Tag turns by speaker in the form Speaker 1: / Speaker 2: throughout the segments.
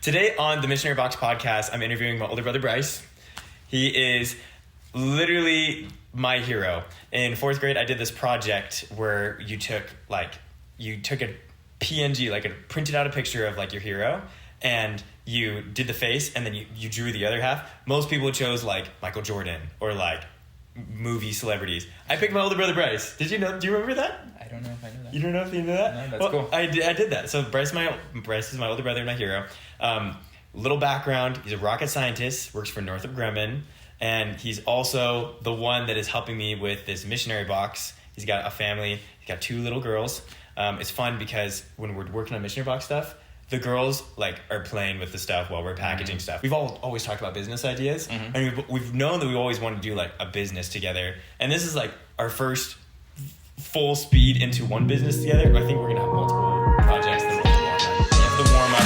Speaker 1: Today on the Missionary Box podcast, I'm interviewing my older brother, Bryce. He is literally my hero. In 4th grade, I did this project where you took a PNG, like printed out a picture of like your hero, and you did the face, and then you drew the other half. Most people chose like Michael Jordan or like movie celebrities. I picked my older brother, Bryce. Do you remember that?
Speaker 2: I don't know if I know that.
Speaker 1: You don't know if you know that?
Speaker 2: No, that's cool.
Speaker 1: I did that. So Bryce is my older brother and my hero. Little background, he's a rocket scientist, works for Northrop Grumman, and he's also the one that is helping me with this missionary box. He's got a family, he's got 2 little girls. It's fun because when we're working on missionary box stuff, the girls like are playing with the stuff while we're packaging stuff. We've always talked about business ideas, and we've known that we always want to do like a business together. And this is like our first full speed into one business together. I think we're gonna have multiple projects. The warm up.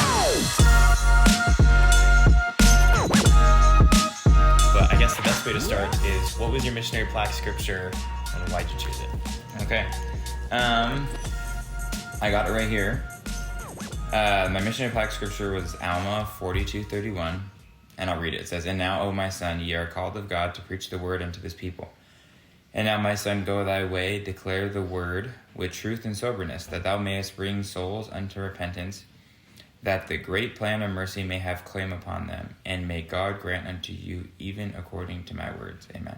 Speaker 1: But I guess the best way to start is, what was your missionary plaque scripture and why did you choose it?
Speaker 2: Okay. I got it right here. My missionary plaque scripture was Alma 42:31, and I'll read it. It says, "And now, O my son, ye are called of God to preach the word unto this people. And now, my son, go thy way, declare the word with truth and soberness, that thou mayest bring souls unto repentance, that the great plan of mercy may have claim upon them, and may God grant unto you even according to my words. Amen."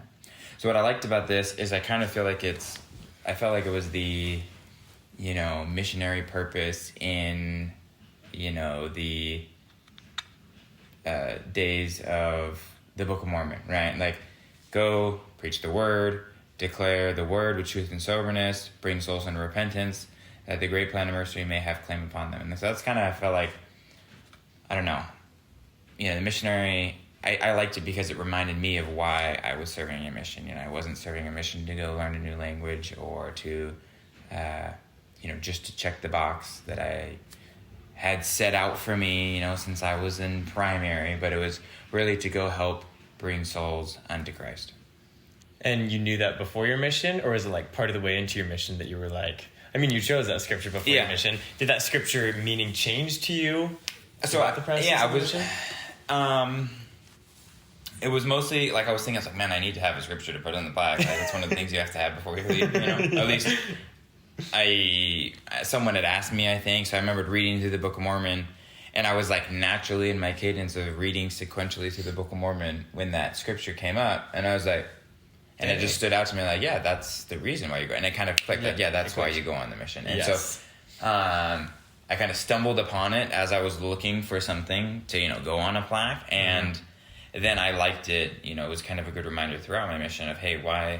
Speaker 2: So what I liked about this is I kind of feel like I felt like it was the, missionary purpose in, the days of the Book of Mormon, right? Like, go preach the word, declare the word with truth and soberness, bring souls into repentance, that the great plan of mercy may have claim upon them. And so that's kind of, I felt like, I don't know, the missionary, I liked it because it reminded me of why I was serving a mission. I wasn't serving a mission to go learn a new language or to, just to check the box that I had set out for me, since I was in primary, but it was really to go help bring souls unto Christ.
Speaker 1: And you knew that before your mission, or was it like part of the way into your mission that you were like, you chose that scripture before your mission. Did that scripture meaning change to you?
Speaker 2: So it was mostly like I was thinking, man, I need to have a scripture to put on the plaque. Like, that's one of the things you have to have before you leave. At least someone had asked me, I think. So I remembered reading through the Book of Mormon, and I was like naturally in my cadence of reading sequentially through the Book of Mormon when that scripture came up, and I was like, and it just stood out to me like, yeah, that's the reason why you go. And it kind of clicked that's why you go on the mission. And so I kind of stumbled upon it as I was looking for something to, go on a plaque. And then I liked it. It was kind of a good reminder throughout my mission of, hey, why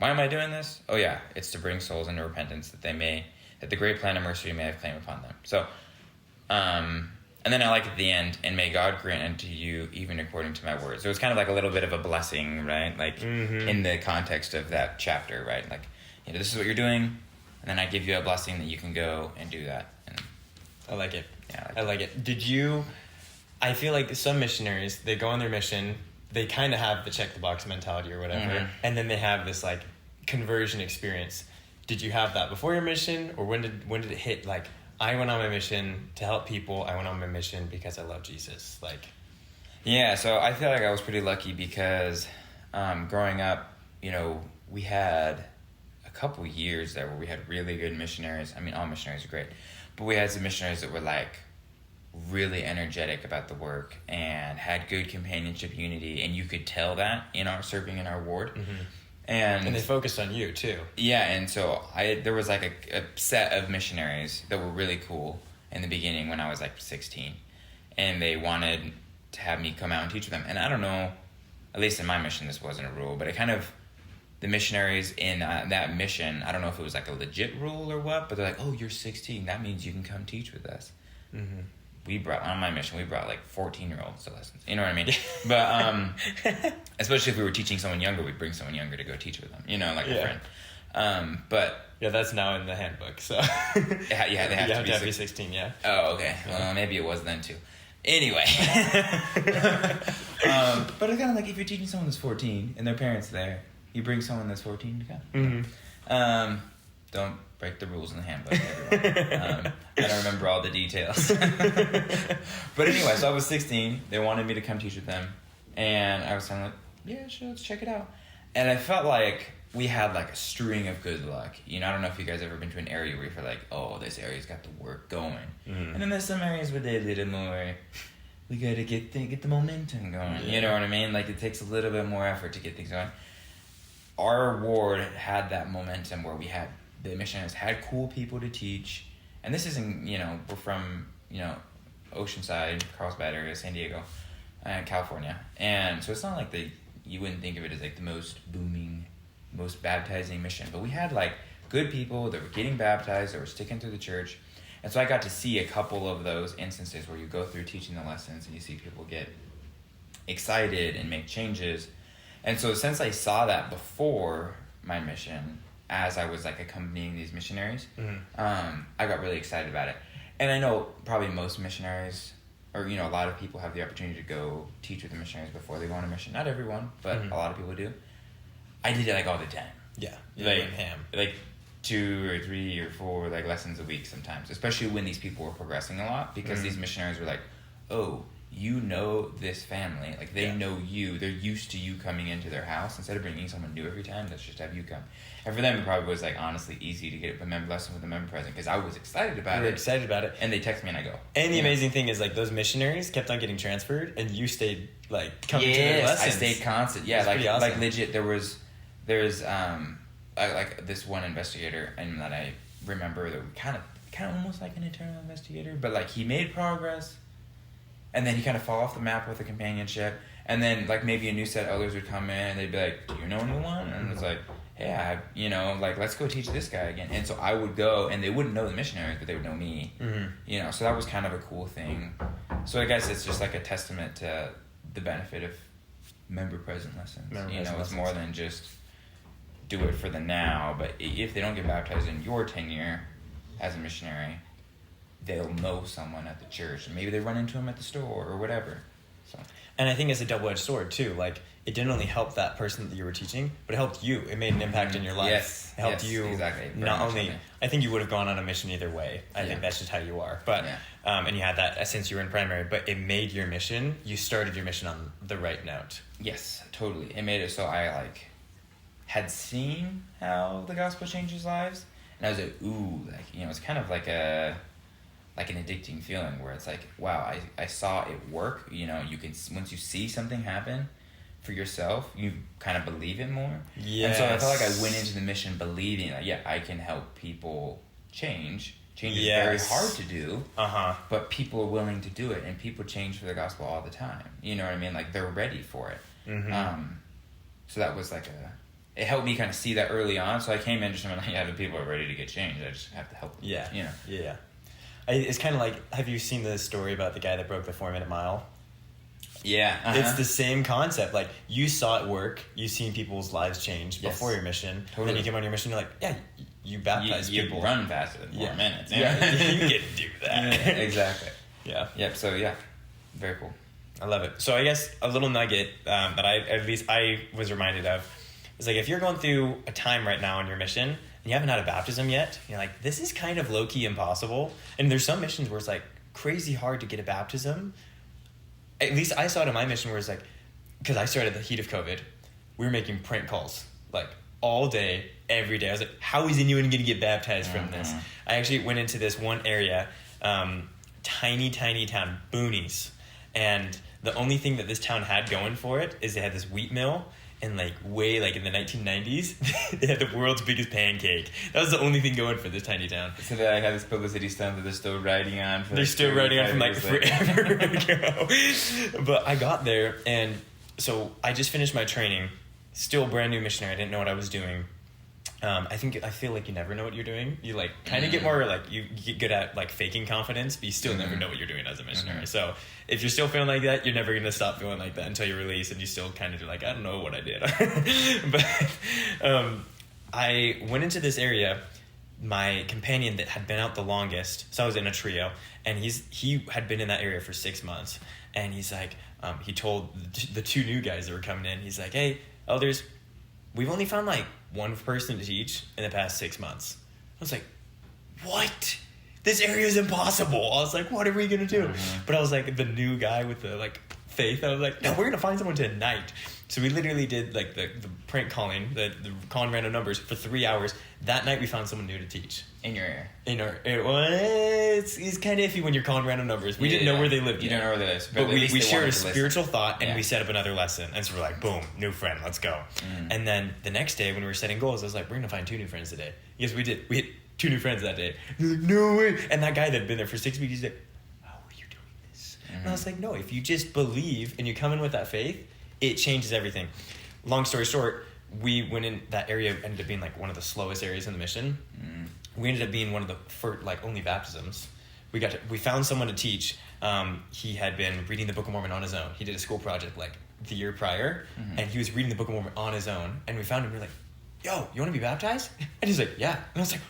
Speaker 2: am I doing this? Oh, yeah, it's to bring souls into repentance that the great plan of mercy may have claim upon them. So, and then I like at the end, and may God grant unto you even according to my words. So it's kind of like a little bit of a blessing, right? Like in the context of that chapter, right? Like, this is what you're doing, and then I give you a blessing that you can go and do that. And
Speaker 1: I like it.
Speaker 2: Yeah,
Speaker 1: I like it. I feel like some missionaries, they go on their mission, they kind of have the check the box mentality or whatever, and then they have this like conversion experience. Did you have that before your mission, or when did it hit like, I went on my mission to help people. I went on my mission because I love Jesus.
Speaker 2: Yeah, so I feel like I was pretty lucky because growing up, we had a couple years there where we had really good missionaries. All missionaries are great, but we had some missionaries that were like really energetic about the work and had good companionship unity, and you could tell that in our serving in our ward. And
Speaker 1: they focused on you too.
Speaker 2: Yeah, and so there was like a set of missionaries that were really cool in the beginning when I was like 16, and they wanted to have me come out and teach them. And I don't know, at least in my mission this wasn't a rule, but it kind of, the missionaries in that mission, I don't know if it was like a legit rule or what, but they're like, oh, you're 16, that means you can come teach with us. On my mission, we brought like 14-year-olds to lessons. You know what I mean? But especially if we were teaching someone younger, we'd bring someone younger to go teach with them. A friend. But
Speaker 1: yeah, that's now in the handbook. So
Speaker 2: they have to
Speaker 1: be 16. Yeah.
Speaker 2: Oh, okay. Well, maybe it was then too. Anyway, but it's kind of like if you're teaching someone that's 14 and their parents there, you bring someone that's 14 to come. Don't break the rules in the handbook, everyone. I don't remember all the details. But anyway, so I was 16. They wanted me to come teach with them. And I was kind of like, yeah, sure, let's check it out. And I felt like we had like a string of good luck. You know, I don't know if you guys ever been to an area where you feel like, oh, this area's got the work going. Mm-hmm. And then there's some areas where they're a little more, we gotta get the momentum going. Yeah. You know what I mean? Like, it takes a little bit more effort to get things going. Our ward had that momentum where we had, the missionaries had cool people to teach. And this isn't, you know, we're from, you know, Oceanside, Carlsbad area, San Diego, California. And so it's not like you wouldn't think of it as like the most booming, most baptizing mission. But we had like good people that were getting baptized, that were sticking to the church. And so I got to see a couple of those instances where you go through teaching the lessons and you see people get excited and make changes. And so since I saw that before my mission, as I was like accompanying these missionaries, I got really excited about it. And I know probably most missionaries, or, you know, a lot of people have the opportunity to go teach with the missionaries before they go on a mission. Not everyone, but a lot of people do. I did it like all the time.
Speaker 1: Yeah.
Speaker 2: Like 2 or 3 or 4 like lessons a week sometimes, especially when these people were progressing a lot, because these missionaries were like, oh, you know this family, like they know you, they're used to you coming into their house. Instead of bringing someone new every time, let's just have you come. And for them, it probably was like honestly easy to get a member lesson with a member present, because I was excited about it. And they text me and I go.
Speaker 1: And the amazing thing is, like, those missionaries kept on getting transferred, and you stayed like coming to their lessons.
Speaker 2: I stayed constant. Yeah, like awesome. Like legit. There's like this one investigator, and that I remember that we kind of almost like an internal investigator, but like he made progress. And then he kind of fall off the map with the companionship. And then, like, maybe a new set of elders would come in, and they'd be like, do you know anyone? And it's like, hey, you know, like, let's go teach this guy again. And so I would go, and they wouldn't know the missionaries, but they would know me. You know, so that was kind of a cool thing. So I guess it's just like a testament to the benefit of member-present lessons. It's more than just do it for the now. But if they don't get baptized in your tenure as a missionary, they'll know someone at the church, and maybe they run into them at the store or whatever. So,
Speaker 1: and I think it's a double-edged sword too. Like, it didn't only help that person that you were teaching, but it helped you. It made an impact in your life.
Speaker 2: Yes,
Speaker 1: it helped you.
Speaker 2: Exactly.
Speaker 1: Not only, I think you would have gone on a mission either way. I think that's just how you are. But and you had that since you were in primary. But it made your mission. You started your mission on the right note.
Speaker 2: Yes, totally. It made it so I like had seen how the gospel changes lives, and I was like, ooh, like, you know, it's kind of like an addicting feeling where it's like, wow, I saw it work. You know, you can, once you see something happen for yourself, you kind of believe it more. Yes. And so I felt like I went into the mission believing like, I can help people change. Change is very hard to do, but people are willing to do it, and people change for the gospel all the time. You know what I mean? Like, they're ready for it. So that was like it helped me kind of see that early on. So I came in just like, the people are ready to get changed. I just have to help them.
Speaker 1: Yeah.
Speaker 2: You know?
Speaker 1: Yeah. It's kind of like, have you seen the story about the guy that broke the 4-minute mile?
Speaker 2: Yeah.
Speaker 1: It's the same concept. Like, you saw it work. You've seen people's lives change before your mission. Totally. Then you came on your mission, you're like, yeah, you baptize people.
Speaker 2: You run faster than 4 minutes.
Speaker 1: Yeah, you get to do that.
Speaker 2: Yeah, exactly.
Speaker 1: Yeah.
Speaker 2: Yep, so yeah, very cool.
Speaker 1: I love it. So I guess a little nugget that I was reminded of is, like, if you're going through a time right now on your mission and you haven't had a baptism yet, you're like, this is kind of low-key impossible. And there's some missions where it's like crazy hard to get a baptism. At least I saw it in my mission where it's like, because I started the heat of COVID, we were making prank calls like all day, every day. I was like, how is anyone going to get baptized from this? I actually went into this one area, tiny town, boonies. And the only thing that this town had going for it is they had this wheat mill. And like in the 1990s, they had the world's biggest pancake. That was the only thing going for this tiny town.
Speaker 2: So they had this publicity stunt that they're still riding on.
Speaker 1: They're still riding on from like forever ago. But I got there, and so I just finished my training. Still brand new missionary. I didn't know what I was doing. I feel like you never know what you're doing. You like kind of get more like you get good at like faking confidence, but you still never know what you're doing as a missionary. So if you're still feeling like that, you're never gonna stop feeling like that until you release, and you still kind of do like, I don't know what I did. But I went into this area. My companion that had been out the longest, so I was in a trio, and he had been in that area for 6 months, and he's like, he told the 2 new guys that were coming in, he's like, hey, elders, we've only found like one person to teach in the past 6 months. was like, what? This area is impossible. I was like, what are we going to do? But I was like, the new guy with the like faith, I was like, no, we're going to find someone tonight. So we literally did like the prank calling, the calling random numbers for 3 hours. That night we found someone new to teach.
Speaker 2: In your area.
Speaker 1: It was, it's kind of iffy when you're calling random numbers. We didn't know where they lived.
Speaker 2: You don't know where they lived.
Speaker 1: But we shared a spiritual thought, and we set up another lesson. And so we're like, boom, new friend, let's go. And then the next day when we were setting goals, I was like, we're going to find 2 new friends today. Yes, we did. We hit 2 new friends that day. They're like, no way. And that guy that had been there for 6 weeks, he's like, how are you doing this? And I was like, no, if you just believe and you come in with that faith, it changes everything. Long story short, we went in, that area ended up being like one of the slowest areas in the mission. We ended up being one of the first, like, only baptisms. We found someone to teach. He had been reading the Book of Mormon on his own. He did a school project like the year prior, and he was reading the Book of Mormon on his own. And we found him. We were like, yo, you want to be baptized? And he's like, yeah. And I was like,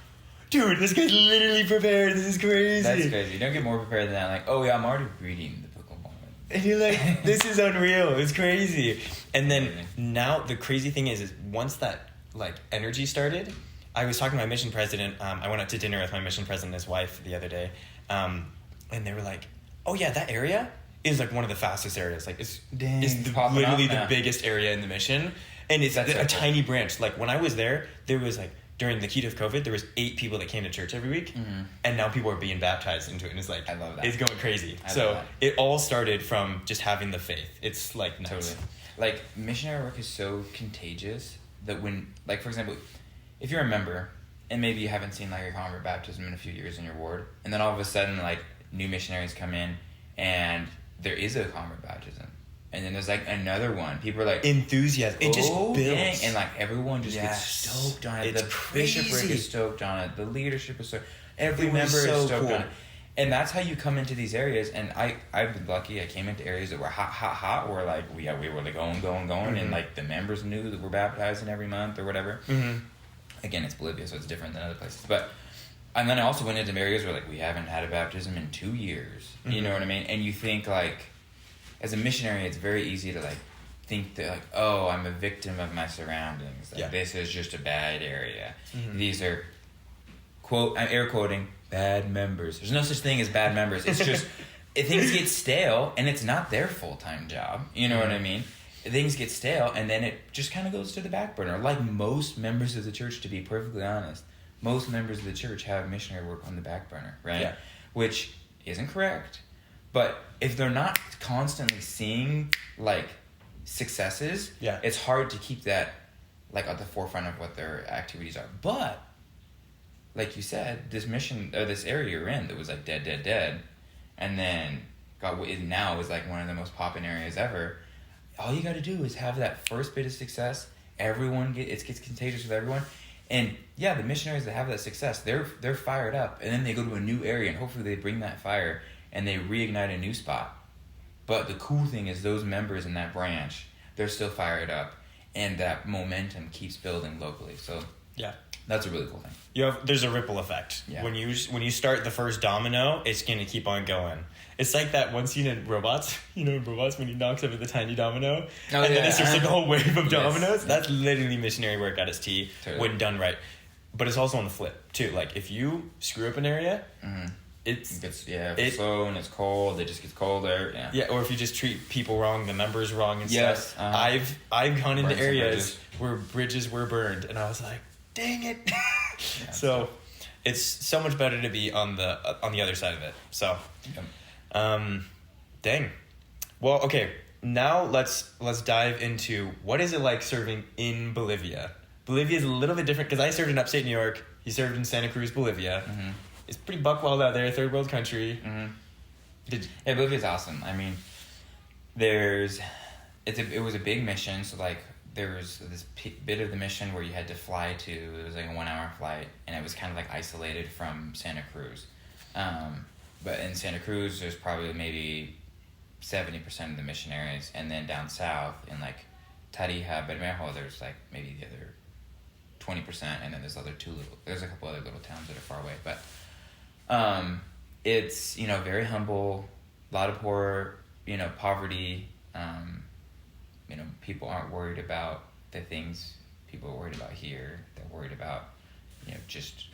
Speaker 1: dude, this guy's literally prepared. This is crazy.
Speaker 2: That's crazy. You don't get more prepared than that. Like, oh yeah, I'm already reading the Book of Mormon.
Speaker 1: And you're like, this is unreal. It's crazy. And then now the crazy thing is once that like energy started, I was talking to my mission president. I went out to dinner with my mission president and his wife the other day. And they were like, oh yeah, that area is like one of the fastest areas. Like it's literally the biggest area in the mission. And it's a tiny branch. Like when I was there was like, during the heat of COVID, there was 8 people that came to church every week, and now people are being baptized into it, and it's like,
Speaker 2: I love that.
Speaker 1: It's going crazy. So it all started from just having the faith. It's like nuts.
Speaker 2: Totally. Like missionary work is so contagious that when, like for example, if you're a member and maybe you haven't seen like a convert baptism in a few years in your ward, and then all of a sudden like new missionaries come in and there is a convert baptism. And then there's like another one. People are like
Speaker 1: enthusiasm. It just builds,
Speaker 2: dang. And like everyone just gets stoked on it.
Speaker 1: It's
Speaker 2: the
Speaker 1: crazy.
Speaker 2: bishopric is stoked on it. The leadership is stoked. Every member is stoked on it. And that's how you come into these areas. And I've been lucky. I came into areas that were hot. Where like we were like going, and like the members knew that we're baptizing every month or whatever. Again, it's Bolivia, so it's different than other places. And then I also went into areas where like we haven't had a baptism in 2 years. You know what I mean? And you think like, as a missionary, it's very easy to like think that like, oh, I'm a victim of my surroundings. Like this is just a bad area. These are I'm air quoting bad members. There's no such thing as bad members. It's just things get stale, and it's not their full-time job. You know what I mean? Things get stale, and then it just kind of goes to the back burner. Like most members of the church, to be perfectly honest, most members of the church have missionary work on the back burner, right? Yeah. Which isn't correct. But if they're not constantly seeing like successes, it's hard to keep that like at the forefront of what their activities are. But like you said, this mission or this area you're in that was like dead, and then now is like one of the most popping areas ever. All you got to do is have that first bit of success. Everyone gets contagious with everyone, and the missionaries that have that success, they're fired up, and then they go to a new area, and hopefully they bring that fire. And they reignite a new spot. But the cool thing is those members in that branch, they're still fired up. And that momentum keeps building locally. So that's a really cool thing.
Speaker 1: There's a ripple effect. Yeah. When you start the first domino, it's going to keep on going. It's like that one scene in Robots. You know in Robots when he knocks over the tiny domino. Then it starts like a whole wave of dominoes. That's literally missionary work at its T when done right. But it's also on the flip, too. Like if you screw up an area... It's
Speaker 2: slow and it's cold. It just gets colder.
Speaker 1: Or if you just treat people wrong, the members wrong and stuff. I've gone into areas where bridges were burned, and I was like, dang it. So it's so much better to be on the other side of it. So, dang. Well, okay. Now let's dive into what is it like serving in Bolivia. Bolivia is a little bit different because I served in upstate New York. He served in Santa Cruz, Bolivia. It's pretty buck wild out there, third world country.
Speaker 2: Bolivia's awesome. I mean, it was a big mission, so like there was this bit of the mission where you had to fly to. It was like a 1-hour flight, and it was kind of like isolated from Santa Cruz. But in Santa Cruz, there's probably maybe 70% of the missionaries, and then down south in like Tarija, Bermejo, there's like maybe the other 20%, and then there's a couple other little towns that are far away, but. It's, very humble, a lot of poor, poverty. People aren't worried about the things people are worried about here. They're worried about, just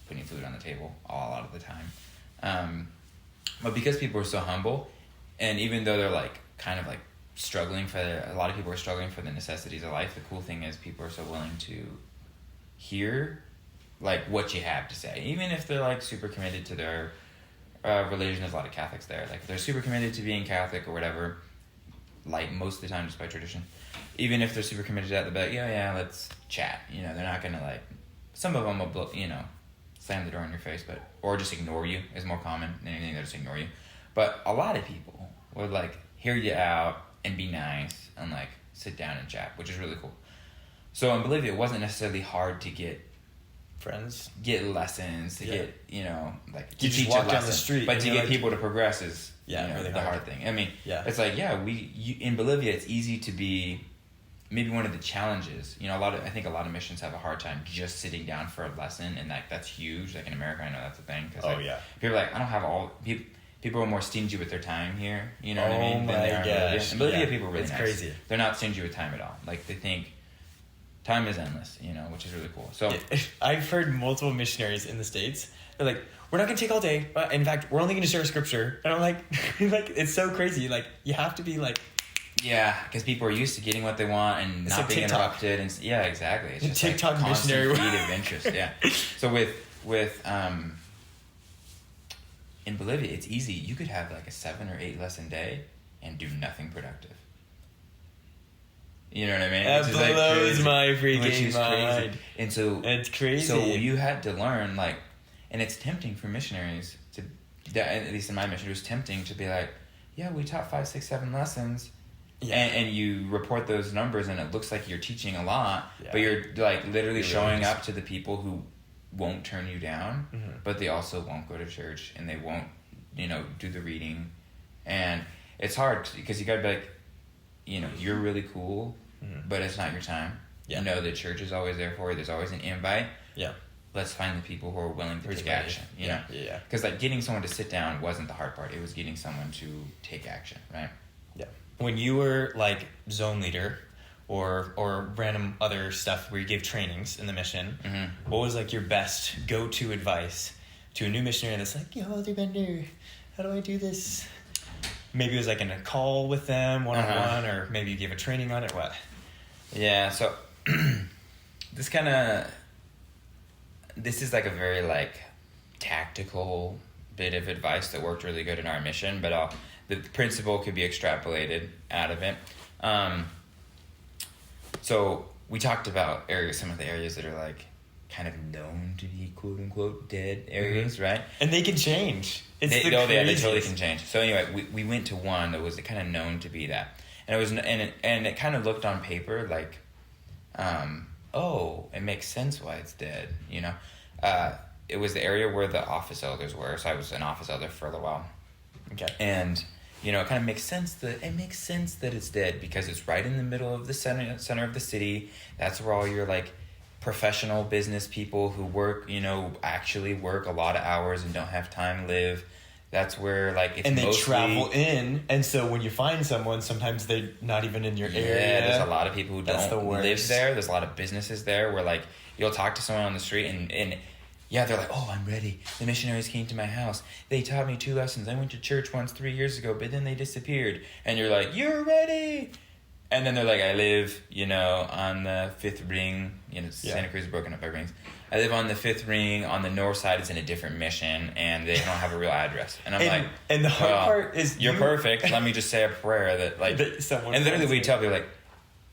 Speaker 2: putting food on the table a lot of the time. But because people are so humble, and even though they're like kind of like struggling a lot of people are struggling for the necessities of life, the cool thing is people are so willing to hear like what you have to say, even if they're like super committed to their religion. There's a lot of Catholics there, like if they're super committed to being Catholic or whatever, like most of the time just by tradition, even if they're super committed to that, they'll be like, yeah, let's chat. You know, they're not gonna like, some of them will, you know, slam the door in your face, but or just ignore you is more common than anything. They'll just ignore you. But a lot of people would like hear you out and be nice and like sit down and chat, which is really cool. So in Bolivia, it wasn't necessarily hard to get
Speaker 1: friends,
Speaker 2: get lessons, to get, you know, like
Speaker 1: you
Speaker 2: to
Speaker 1: just
Speaker 2: teach
Speaker 1: walk
Speaker 2: a
Speaker 1: down
Speaker 2: lesson,
Speaker 1: the street,
Speaker 2: but to get
Speaker 1: like,
Speaker 2: people to progress is
Speaker 1: really
Speaker 2: the hard thing. I mean, it's like in Bolivia, it's easy to be. Maybe one of the challenges, you know, I think a lot of missions have a hard time just sitting down for a lesson, and like that's huge. Like in America, I know that's a thing. Cause, people are like, I don't have all people are more stingy with their time here. You know what I mean? Than they are in Bolivia. In Bolivia, people are really nice. Crazy. They're not stingy with time at all. Like they think time is endless, you know, which is really cool. So
Speaker 1: I've heard multiple missionaries in the States. They're like, we're not gonna take all day. In fact, we're only gonna share scripture. And I'm like, like it's so crazy. Like you have to be like.
Speaker 2: Yeah, because people are used to getting what they want and it's not being interrupted, and exactly. It's just
Speaker 1: TikTok
Speaker 2: like constant
Speaker 1: missionary
Speaker 2: feed of interest. Yeah. So with in Bolivia, it's easy. You could have like a 7 or 8 lesson day and do nothing productive. You know what I mean?
Speaker 1: That blows my freaking mind.
Speaker 2: Crazy. And so
Speaker 1: it's crazy.
Speaker 2: So you had to learn like, and it's tempting for missionaries to, at least in my mission, it was tempting to be like, yeah, we taught 5, 6, 7 lessons. Yeah. And you report those numbers and it looks like you're teaching a lot, but you're like literally showing up to the people who won't turn you down, but they also won't go to church and they won't, you know, do the reading. And it's hard because you gotta be like, you know, you're really cool, but it's not your time. You know, the church is always there for you. There's always an invite. Yeah. Let's find the people who are willing to take action. You know? Yeah. Because like getting someone to sit down wasn't the hard part. It was getting someone to take action, right?
Speaker 1: Yeah. When you were like zone leader or random other stuff where you gave trainings in the mission, what was like your best go-to advice to a new missionary that's like, yo, Elder Bender, how do I do this? Maybe it was like in a call with them one-on-one, or maybe you gave a training on it, what?
Speaker 2: Yeah, so this is like a very like tactical bit of advice that worked really good in our mission, but the principle could be extrapolated out of it. So we talked about some of the areas that are like kind of known to be quote unquote dead areas, right?
Speaker 1: And they can change.
Speaker 2: They totally can change. So anyway, we went to one that was kind of known to be that, and it was and it kind of looked on paper like, it makes sense why it's dead, you know. It was the area where the office elders were, so I was an office elder for a little while. Okay. And you know, it kind of makes sense that it's dead because it's right in the middle of the center of the city. That's where all your like professional business people who work, you know, actually work a lot of hours and don't have time to live. That's where like it's
Speaker 1: they travel in, and so when you find someone, sometimes they're not even in your area.
Speaker 2: Yeah, there's a lot of people who don't live there. There's a lot of businesses there where like you'll talk to someone on the street and yeah, they're like, oh, I'm ready. The missionaries came to my house. They taught me 2 lessons. I went to church once 3 years ago, but then they disappeared. And you're like, you're ready. And then they're like, I live, you know, on the 5th ring. You know, Santa Cruz is broken up by rings. I live on the 5th ring. On the north side, it's in a different mission, and they don't have a real address. And I'm like,
Speaker 1: and the hard part is
Speaker 2: you're perfect. Let me just say a prayer that like, and literally we tell people like,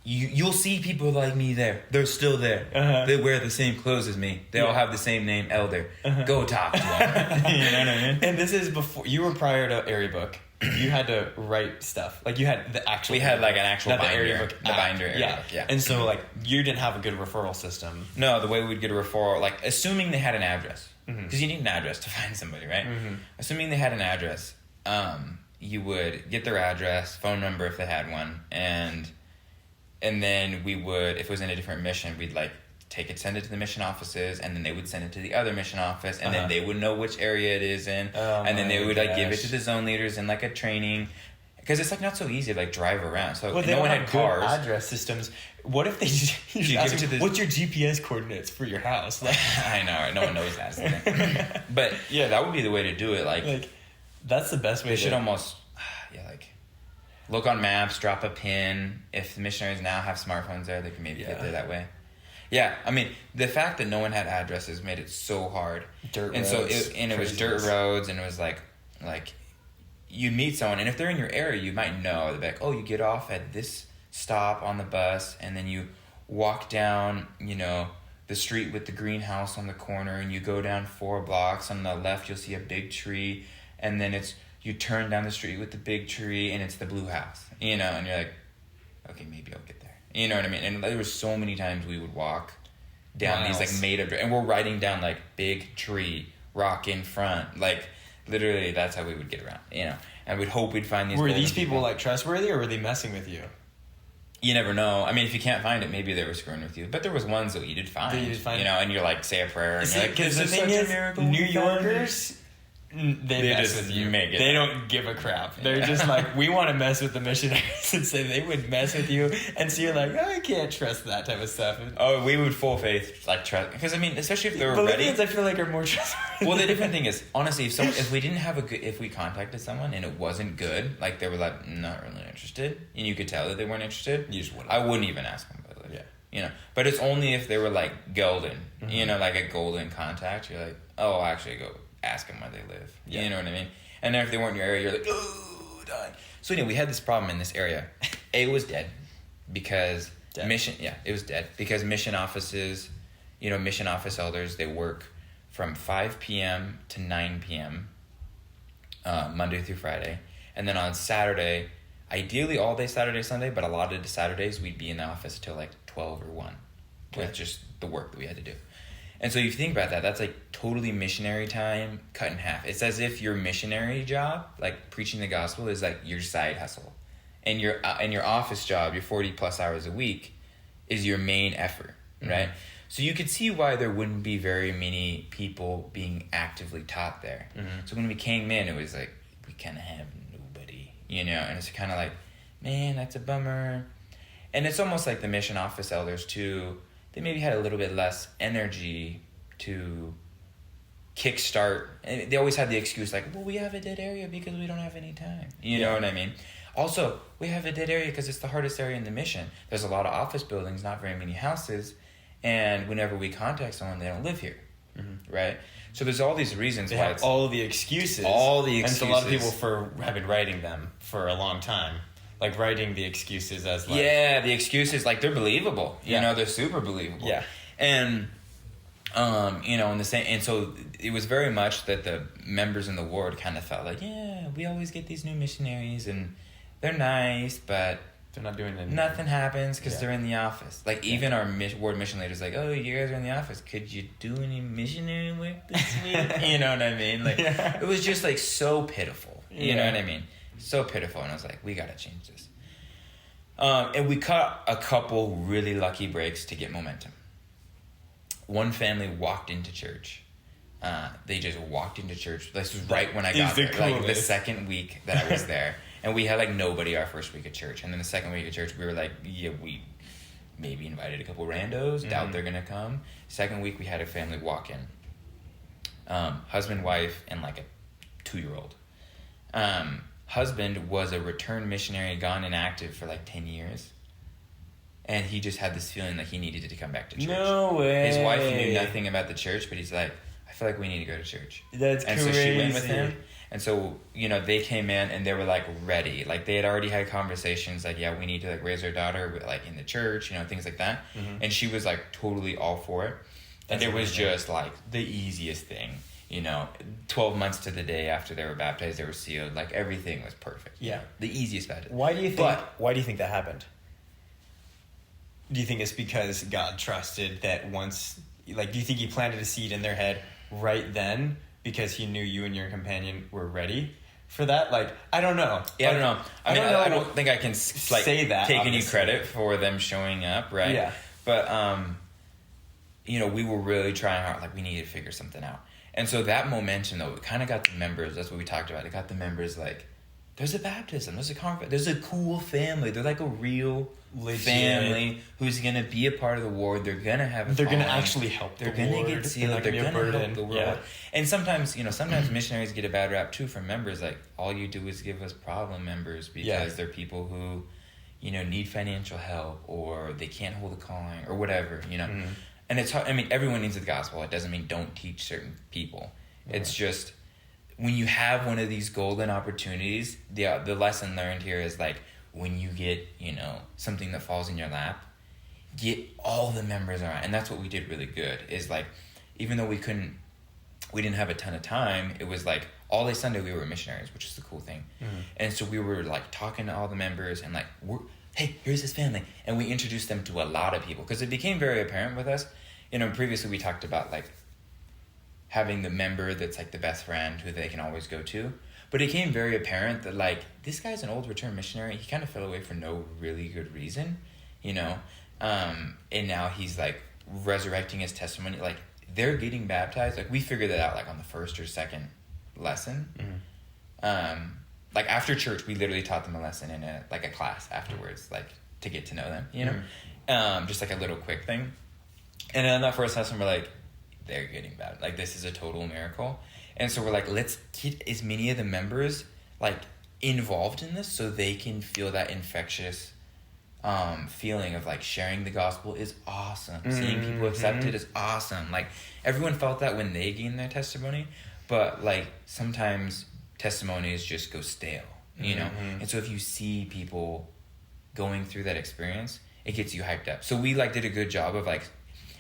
Speaker 2: You'll see people like me there. They're still there. They wear the same clothes as me. They all have the same name, Elder. Go talk to them. You know what I mean?
Speaker 1: And this is before you were prior to Area Book. You had to write stuff. Like you had the actual.
Speaker 2: We had like an actual binder.
Speaker 1: The Area Book.
Speaker 2: The binder. Area Book, yeah.
Speaker 1: And so like you didn't have a good referral system.
Speaker 2: No, the way we'd get a referral, like assuming they had an address, because you need an address to find somebody, right? Assuming they had an address, you would get their address, phone number if they had one, and then we would, if it was in a different mission, we'd like take it, send it to the mission offices, and then they would send it to the other mission office, and then they would know which area it is in, and then they would like give it to the zone leaders in like a training because it's like not so easy to like drive around. So
Speaker 1: Well, they
Speaker 2: no
Speaker 1: don't
Speaker 2: one
Speaker 1: have
Speaker 2: had
Speaker 1: good
Speaker 2: cars.
Speaker 1: address systems. What if they just
Speaker 2: You give
Speaker 1: ask
Speaker 2: it to
Speaker 1: them,
Speaker 2: the-
Speaker 1: what's your GPS coordinates for your house? Like,
Speaker 2: I know, right? No one knows that. But yeah, that would be the way to do it. Like
Speaker 1: that's the best way.
Speaker 2: they should almost, like look on maps, drop a pin. If the missionaries now have smartphones there, they can maybe get there that way. Yeah, I mean, the fact that no one had addresses made it so hard.
Speaker 1: Dirt
Speaker 2: and
Speaker 1: roads.
Speaker 2: It was dirt roads, and it was like you meet someone, and if they're in your area, you might know. They're like, oh, you get off at this stop on the bus, and then you walk down, the street with the greenhouse on the corner, and you go down 4 blocks. On the left, you'll see a big tree, and then you turn down the street with the big tree, and it's the blue house, and you're like, okay, maybe I'll get there. You know what I mean? And there was so many times we would walk down these like made up, and we're riding down like big tree, rock in front, like literally that's how we would get around, and we'd hope we'd find these.
Speaker 1: Were these people like trustworthy, or were they messing with you?
Speaker 2: You never know. I mean, if you can't find it, maybe they were screwing with you. But there was ones that you did find. And you're like, say a prayer, and you're like,
Speaker 1: because the thing is, New Yorkers, they mess
Speaker 2: just
Speaker 1: with you.
Speaker 2: make it
Speaker 1: They
Speaker 2: up.
Speaker 1: don't give a crap. They're just like, we want to mess with the missionaries, and say they would mess with you, and so you're like, I can't trust that type of stuff.
Speaker 2: Oh, we would full faith like trust, because I mean, especially if they were
Speaker 1: Bolivians,
Speaker 2: ready.
Speaker 1: I feel like are more trustworthy.
Speaker 2: Well, the different thing is, honestly, if we didn't have if we contacted someone and it wasn't good, like they were like not really interested, and you could tell that they weren't interested,
Speaker 1: You just wouldn't.
Speaker 2: I wouldn't even ask them about it.
Speaker 1: Yeah.
Speaker 2: But it's only if they were like golden, like a golden contact. You're like, oh, I'll actually go ask them where they live.
Speaker 1: Yeah.
Speaker 2: You know what I mean? And then if they weren't in your area, you're like, oh, done. So anyway, we had this problem in this area. It was dead because it was dead because mission offices, mission office elders, they work from 5 p.m. to 9 p.m. Monday through Friday. And then on Saturday, ideally all day Saturday, Sunday, but a lot of the Saturdays we'd be in the office till like 12 or 1 with just the work that we had to do. And so if you think about that, that's like totally missionary time cut in half. It's as if your missionary job, like preaching the gospel, is like your side hustle. And your office job, your 40 plus hours a week, is your main effort, right? So you could see why there wouldn't be very many people being actively taught there. So when we came in, it was like, we kind of have nobody, and it's kind of like, man, that's a bummer. And it's almost like the mission office elders too, they maybe had a little bit less energy to kickstart. And they always had the excuse like, well, we have a dead area because we don't have any time. You know what I mean? Also, we have a dead area because it's the hardest area in the mission. There's a lot of office buildings, not very many houses. And whenever we contact someone, they don't live here. Right? So there's all these reasons
Speaker 1: They
Speaker 2: why
Speaker 1: have
Speaker 2: it's...
Speaker 1: all the excuses.
Speaker 2: And
Speaker 1: it's a lot of people have been writing them for a long time. Like writing the excuses as like...
Speaker 2: Yeah, the excuses, like they're believable. They're super believable.
Speaker 1: Yeah.
Speaker 2: And, in the same... And so it was very much that the members in the ward kind of felt like, yeah, we always get these new missionaries and they're nice, but...
Speaker 1: They're not doing anything.
Speaker 2: Nothing happens because they're in the office. Like, even our ward mission leaders like, oh, you guys are in the office. Could you do any missionary work this week? You know what I mean? Like, it was just, like, so pitiful. You know what I mean? So pitiful. And I was like, we got to change this. And we cut a couple really lucky breaks to get momentum. One family walked into church. They just walked into church. This was right when I got there. Like, the second week that I was there. And we had, like, nobody our first week of church. And then the second week of church, we were like, yeah, we maybe invited a couple randos. Doubt they're going to come. Second week, we had a family walk in. Husband, wife, and, like, a 2-year-old. Husband was a returned missionary, gone inactive for, like, 10 years. And he just had this feeling that he needed to come back to church.
Speaker 1: No way.
Speaker 2: His wife knew nothing about the church, but he's like, I feel like we need to go to church.
Speaker 1: That's
Speaker 2: and
Speaker 1: crazy.
Speaker 2: So she went with him. And so, they came in and they were, like, ready. Like, they had already had conversations, like, yeah, we need to, like, raise our daughter, like, in the church, things like that. And she was, like, totally all for it. And it was just, like, the easiest thing, 12 months to the day after they were baptized, they were sealed. Like, everything was perfect.
Speaker 1: Yeah.
Speaker 2: The easiest baptism.
Speaker 1: Why do you think that happened? Do you think it's because God trusted that once... Like, do you think he planted a seed in their head right then because he knew you and your companion were ready for that? Like, I don't know.
Speaker 2: Yeah,
Speaker 1: like,
Speaker 2: I don't know. I don't think I can
Speaker 1: say that,
Speaker 2: take
Speaker 1: obviously.
Speaker 2: any credit for them showing up, right?
Speaker 1: Yeah.
Speaker 2: But, we were really trying hard. Like, we needed to figure something out. And so that momentum, though, it kind of got the members, that's what we talked about. It got the members, like, there's a baptism, there's a conference, there's a cool family. They're like a real
Speaker 1: Legit.
Speaker 2: family who's gonna be a part of the ward. They're gonna have.
Speaker 1: They're gonna actually help.
Speaker 2: They're
Speaker 1: the
Speaker 2: gonna
Speaker 1: ward.
Speaker 2: get sealed. They're gonna help the world.
Speaker 1: Yeah.
Speaker 2: And sometimes, sometimes missionaries get a bad rap too from members. Like, all you do is give us problem members because they're people who, need financial help, or they can't hold a calling, or whatever. And it's hard. I mean, everyone needs the gospel. It doesn't mean don't teach certain people. It's just, when you have one of these golden opportunities, the lesson learned here is like, when you get, something that falls in your lap, get all the members around. And that's what we did really good, is like, even though we didn't have a ton of time, it was like all day Sunday we were missionaries, which is the cool thing. And so we were like talking to all the members and like, hey, here's this family. And we introduced them to a lot of people, because it became very apparent with us. Previously we talked about like having the member that's like the best friend who they can always go to. But it became very apparent that like, this guy's an old return missionary. He kind of fell away for no really good reason, and now he's like resurrecting his testimony. Like, they're getting baptized. Like, we figured that out like on the first or second lesson. Like, after church, we literally taught them a lesson in a class afterwards, like, to get to know them, just like a little quick thing. And on that first lesson, we're like, they're getting baptized. Like, this is a total miracle. And so we're like, let's get as many of the members like involved in this so they can feel that infectious feeling of like sharing the gospel is awesome. Seeing people accepted is awesome. Like, everyone felt that when they gained their testimony, but like sometimes testimonies just go stale, And so if you see people going through that experience, it gets you hyped up. So we like did a good job of like,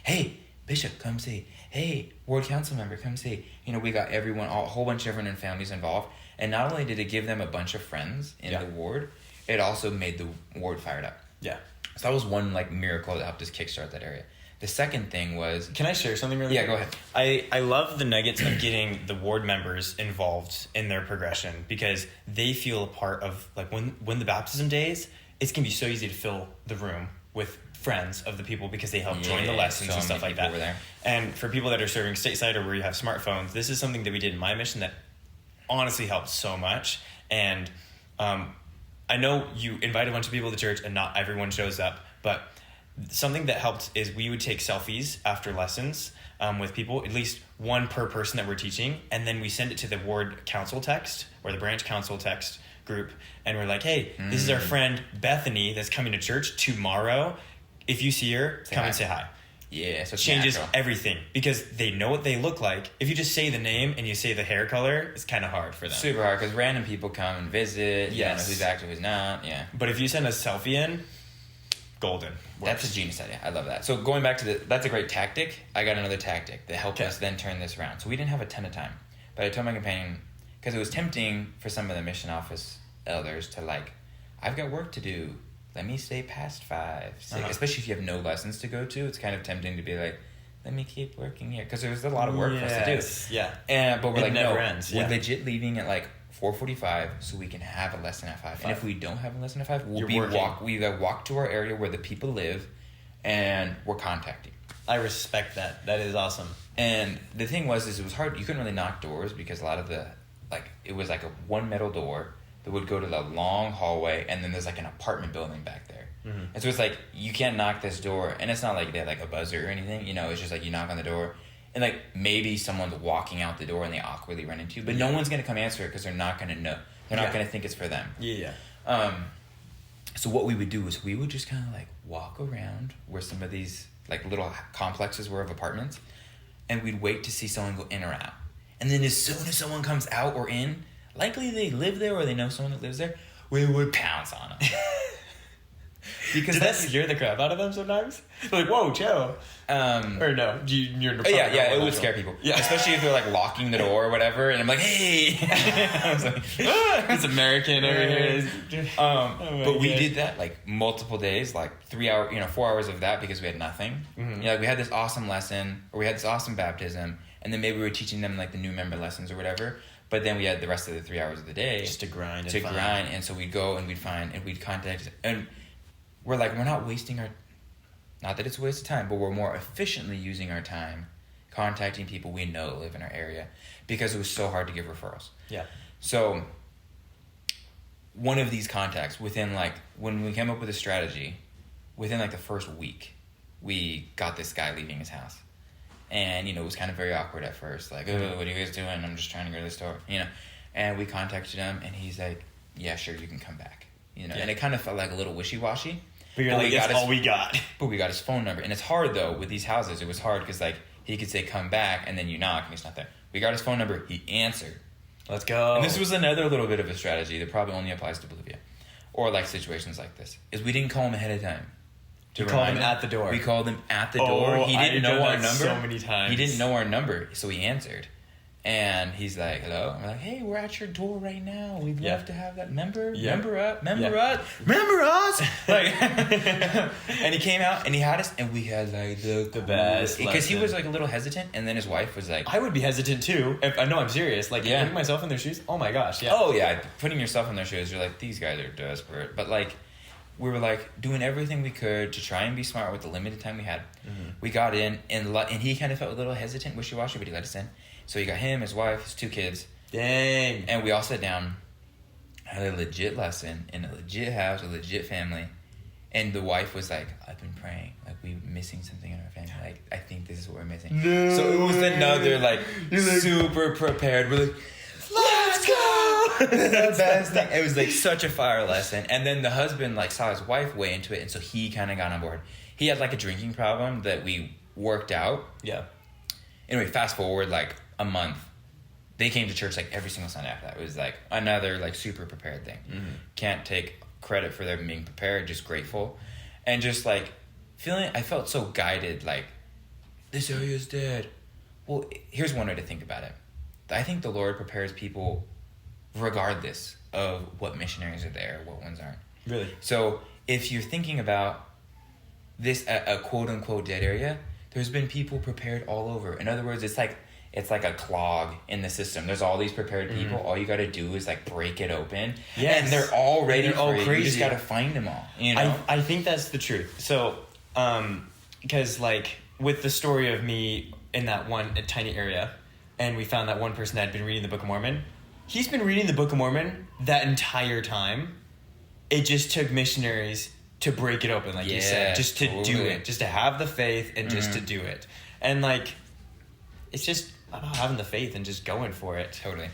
Speaker 2: hey, Bishop, come see. Hey, ward council member, come see. We got everyone, a whole bunch of everyone and families involved. And not only did it give them a bunch of friends in the ward, it also made the ward fired up. Yeah. So that was one like miracle that helped us kickstart that area. The second thing was...
Speaker 1: Can I share something really quick?
Speaker 2: Go ahead.
Speaker 1: I love the nuggets of getting the ward members involved in their progression, because they feel a part of, like, when the baptism days, it's going to be so easy to fill the room with friends of the people because they help join the lessons and stuff like that. And for people that are serving stateside or where you have smartphones, this is something that we did in my mission that honestly helped so much. And I know you invite a bunch of people to church and not everyone shows up, but something that helped is we would take selfies after lessons with people, at least one per person that we're teaching, and then we send it to the ward council text or the branch council text group, and we're like, hey, this is our friend Bethany that's coming to church tomorrow. If you see her, come and say hi.
Speaker 2: Yeah, so
Speaker 1: it changes everything, because they know what they look like. If you just say the name and you say the hair color, it's kind of hard for them.
Speaker 2: Super hard, because random people come and visit. You don't know who's active, who's not. Yeah.
Speaker 1: But if you send a selfie in, golden.
Speaker 2: That's a genius idea. I love that. So going back to that's a great tactic. I got another tactic that helped us then turn this around. So we didn't have a ton of time, but I told my companion, because it was tempting for some of the mission office elders to like, I've got work to do. Let me stay past 5, 6, especially if you have no lessons to go to. It's kind of tempting to be like, let me keep working here, because there's a lot of work for us to do. Yeah. But we're like, no, we're legit leaving at like 4:45 so we can have a lesson at 5. And if we don't have a lesson at 5, we walk to our area where the people live, and we're contacting.
Speaker 1: I respect that. That is awesome.
Speaker 2: And the thing was, it was hard. You couldn't really knock doors, because a lot of it was like a one metal door that would go to the long hallway, and then there's like an apartment building back there. And so it's like, you can't knock this door, and it's not like they had like a buzzer or anything, it's just like you knock on the door, and like maybe someone's walking out the door and they awkwardly run into you, but no one's going to come answer it, because they're not going to know. They're not going to think it's for them. So what we would do is we would just kind of like walk around where some of these like little complexes were of apartments, and we'd wait to see someone go in or out. And then as soon as someone comes out or in, likely they live there or they know someone that lives there, we would pounce on them.
Speaker 1: Because did that scare the crap out of them sometimes? They're like, whoa, chill. Or no, you're
Speaker 2: it would scare people. Yeah. Especially if they're like locking the door or whatever, and I'm like, hey. I was like,
Speaker 1: it's American over here.
Speaker 2: But we did that like multiple days, like 3 hours, 4 hours of that, because we had nothing. Like we had this awesome lesson, or we had this awesome baptism, and then maybe we were teaching them like the new member lessons or whatever. But then we had the rest of the 3 hours of the day
Speaker 1: just to grind.
Speaker 2: And so we'd go and we'd find and we'd contact, and we're like, we're not wasting our, not that it's a waste of time, but we're more efficiently using our time contacting people we know live in our area, because it was so hard to give referrals. Yeah. So one of these contacts within like, when we came up with a strategy, within like the first week, we got this guy leaving his house. And, it was kind of very awkward at first. Like, oh, what are you guys doing? I'm just trying to go to the store, And we contacted him, and he's like, yeah, sure, you can come back. And it kind of felt like a little wishy-washy.
Speaker 1: But you're like, that's all we got.
Speaker 2: But we got his phone number. And it's hard, though, with these houses. It was hard because, like, he could say, come back, and then you knock, and he's not there. We got his phone number. He answered.
Speaker 1: Let's go.
Speaker 2: And this was another little bit of a strategy that probably only applies to Bolivia. Or, like, situations like this. Is we didn't call him ahead of time.
Speaker 1: We called him at the door.
Speaker 2: We called him at the door. He didn't know our number.
Speaker 1: So many times.
Speaker 2: He didn't know our number, so he answered. And he's like, hello? And we're like, hey, we're at your door right now. We'd love to have that. Member us. Remember us. Like, and he came out and he had us, and we had like the
Speaker 1: best.
Speaker 2: Because he was like a little hesitant, and then his wife was like,
Speaker 1: I would be hesitant too. If I know I'm serious. Like, putting myself in their shoes. Oh my gosh. Yeah.
Speaker 2: Oh yeah. Putting yourself in their shoes, you're like, these guys are desperate. But like, we were like doing everything we could to try and be smart with the limited time we had. Mm-hmm. We got in, and he kind of felt a little hesitant, wishy-washy, but he let us in. So you got him, his wife, his 2 kids.
Speaker 1: Dang.
Speaker 2: And we all sat down, had a legit lesson in a legit house, a legit family. And the wife was like, I've been praying. Like, we're missing something in our family. Like, I think this is what we're missing.
Speaker 1: No.
Speaker 2: So it was another, like, super prepared. We're like, let's go! The best thing. It was, like, such a fire lesson. And then the husband, like, saw his wife way into it. And so he kind of got on board. He had, like, a drinking problem that we worked out.
Speaker 1: Yeah.
Speaker 2: Anyway, fast forward, like, a month, they came to church like every single Sunday after that. It was like another like super prepared thing. Mm-hmm. Can't take credit for them being prepared, just grateful. And just like I felt so guided, like, this area is dead. Well, here's one way to think about it. I think the Lord prepares people regardless of what missionaries are there, what ones aren't.
Speaker 1: Really?
Speaker 2: So if you're thinking about this a quote unquote dead area, there's been people prepared all over. In other words, it's like a clog in the system. There's all these prepared people. Mm-hmm. All you got to do is like break it open. Yes. And they're all ready for it. You just got to find them all.
Speaker 1: I think that's the truth. So, because like with the story of me in that one tiny area, and we found that one person that had been reading the Book of Mormon. He's been reading the Book of Mormon that entire time. It just took missionaries to break it open, like you said, just to do it, just to have the faith and just to do it. And like, it's just about having the faith and just going for it.
Speaker 2: Totally.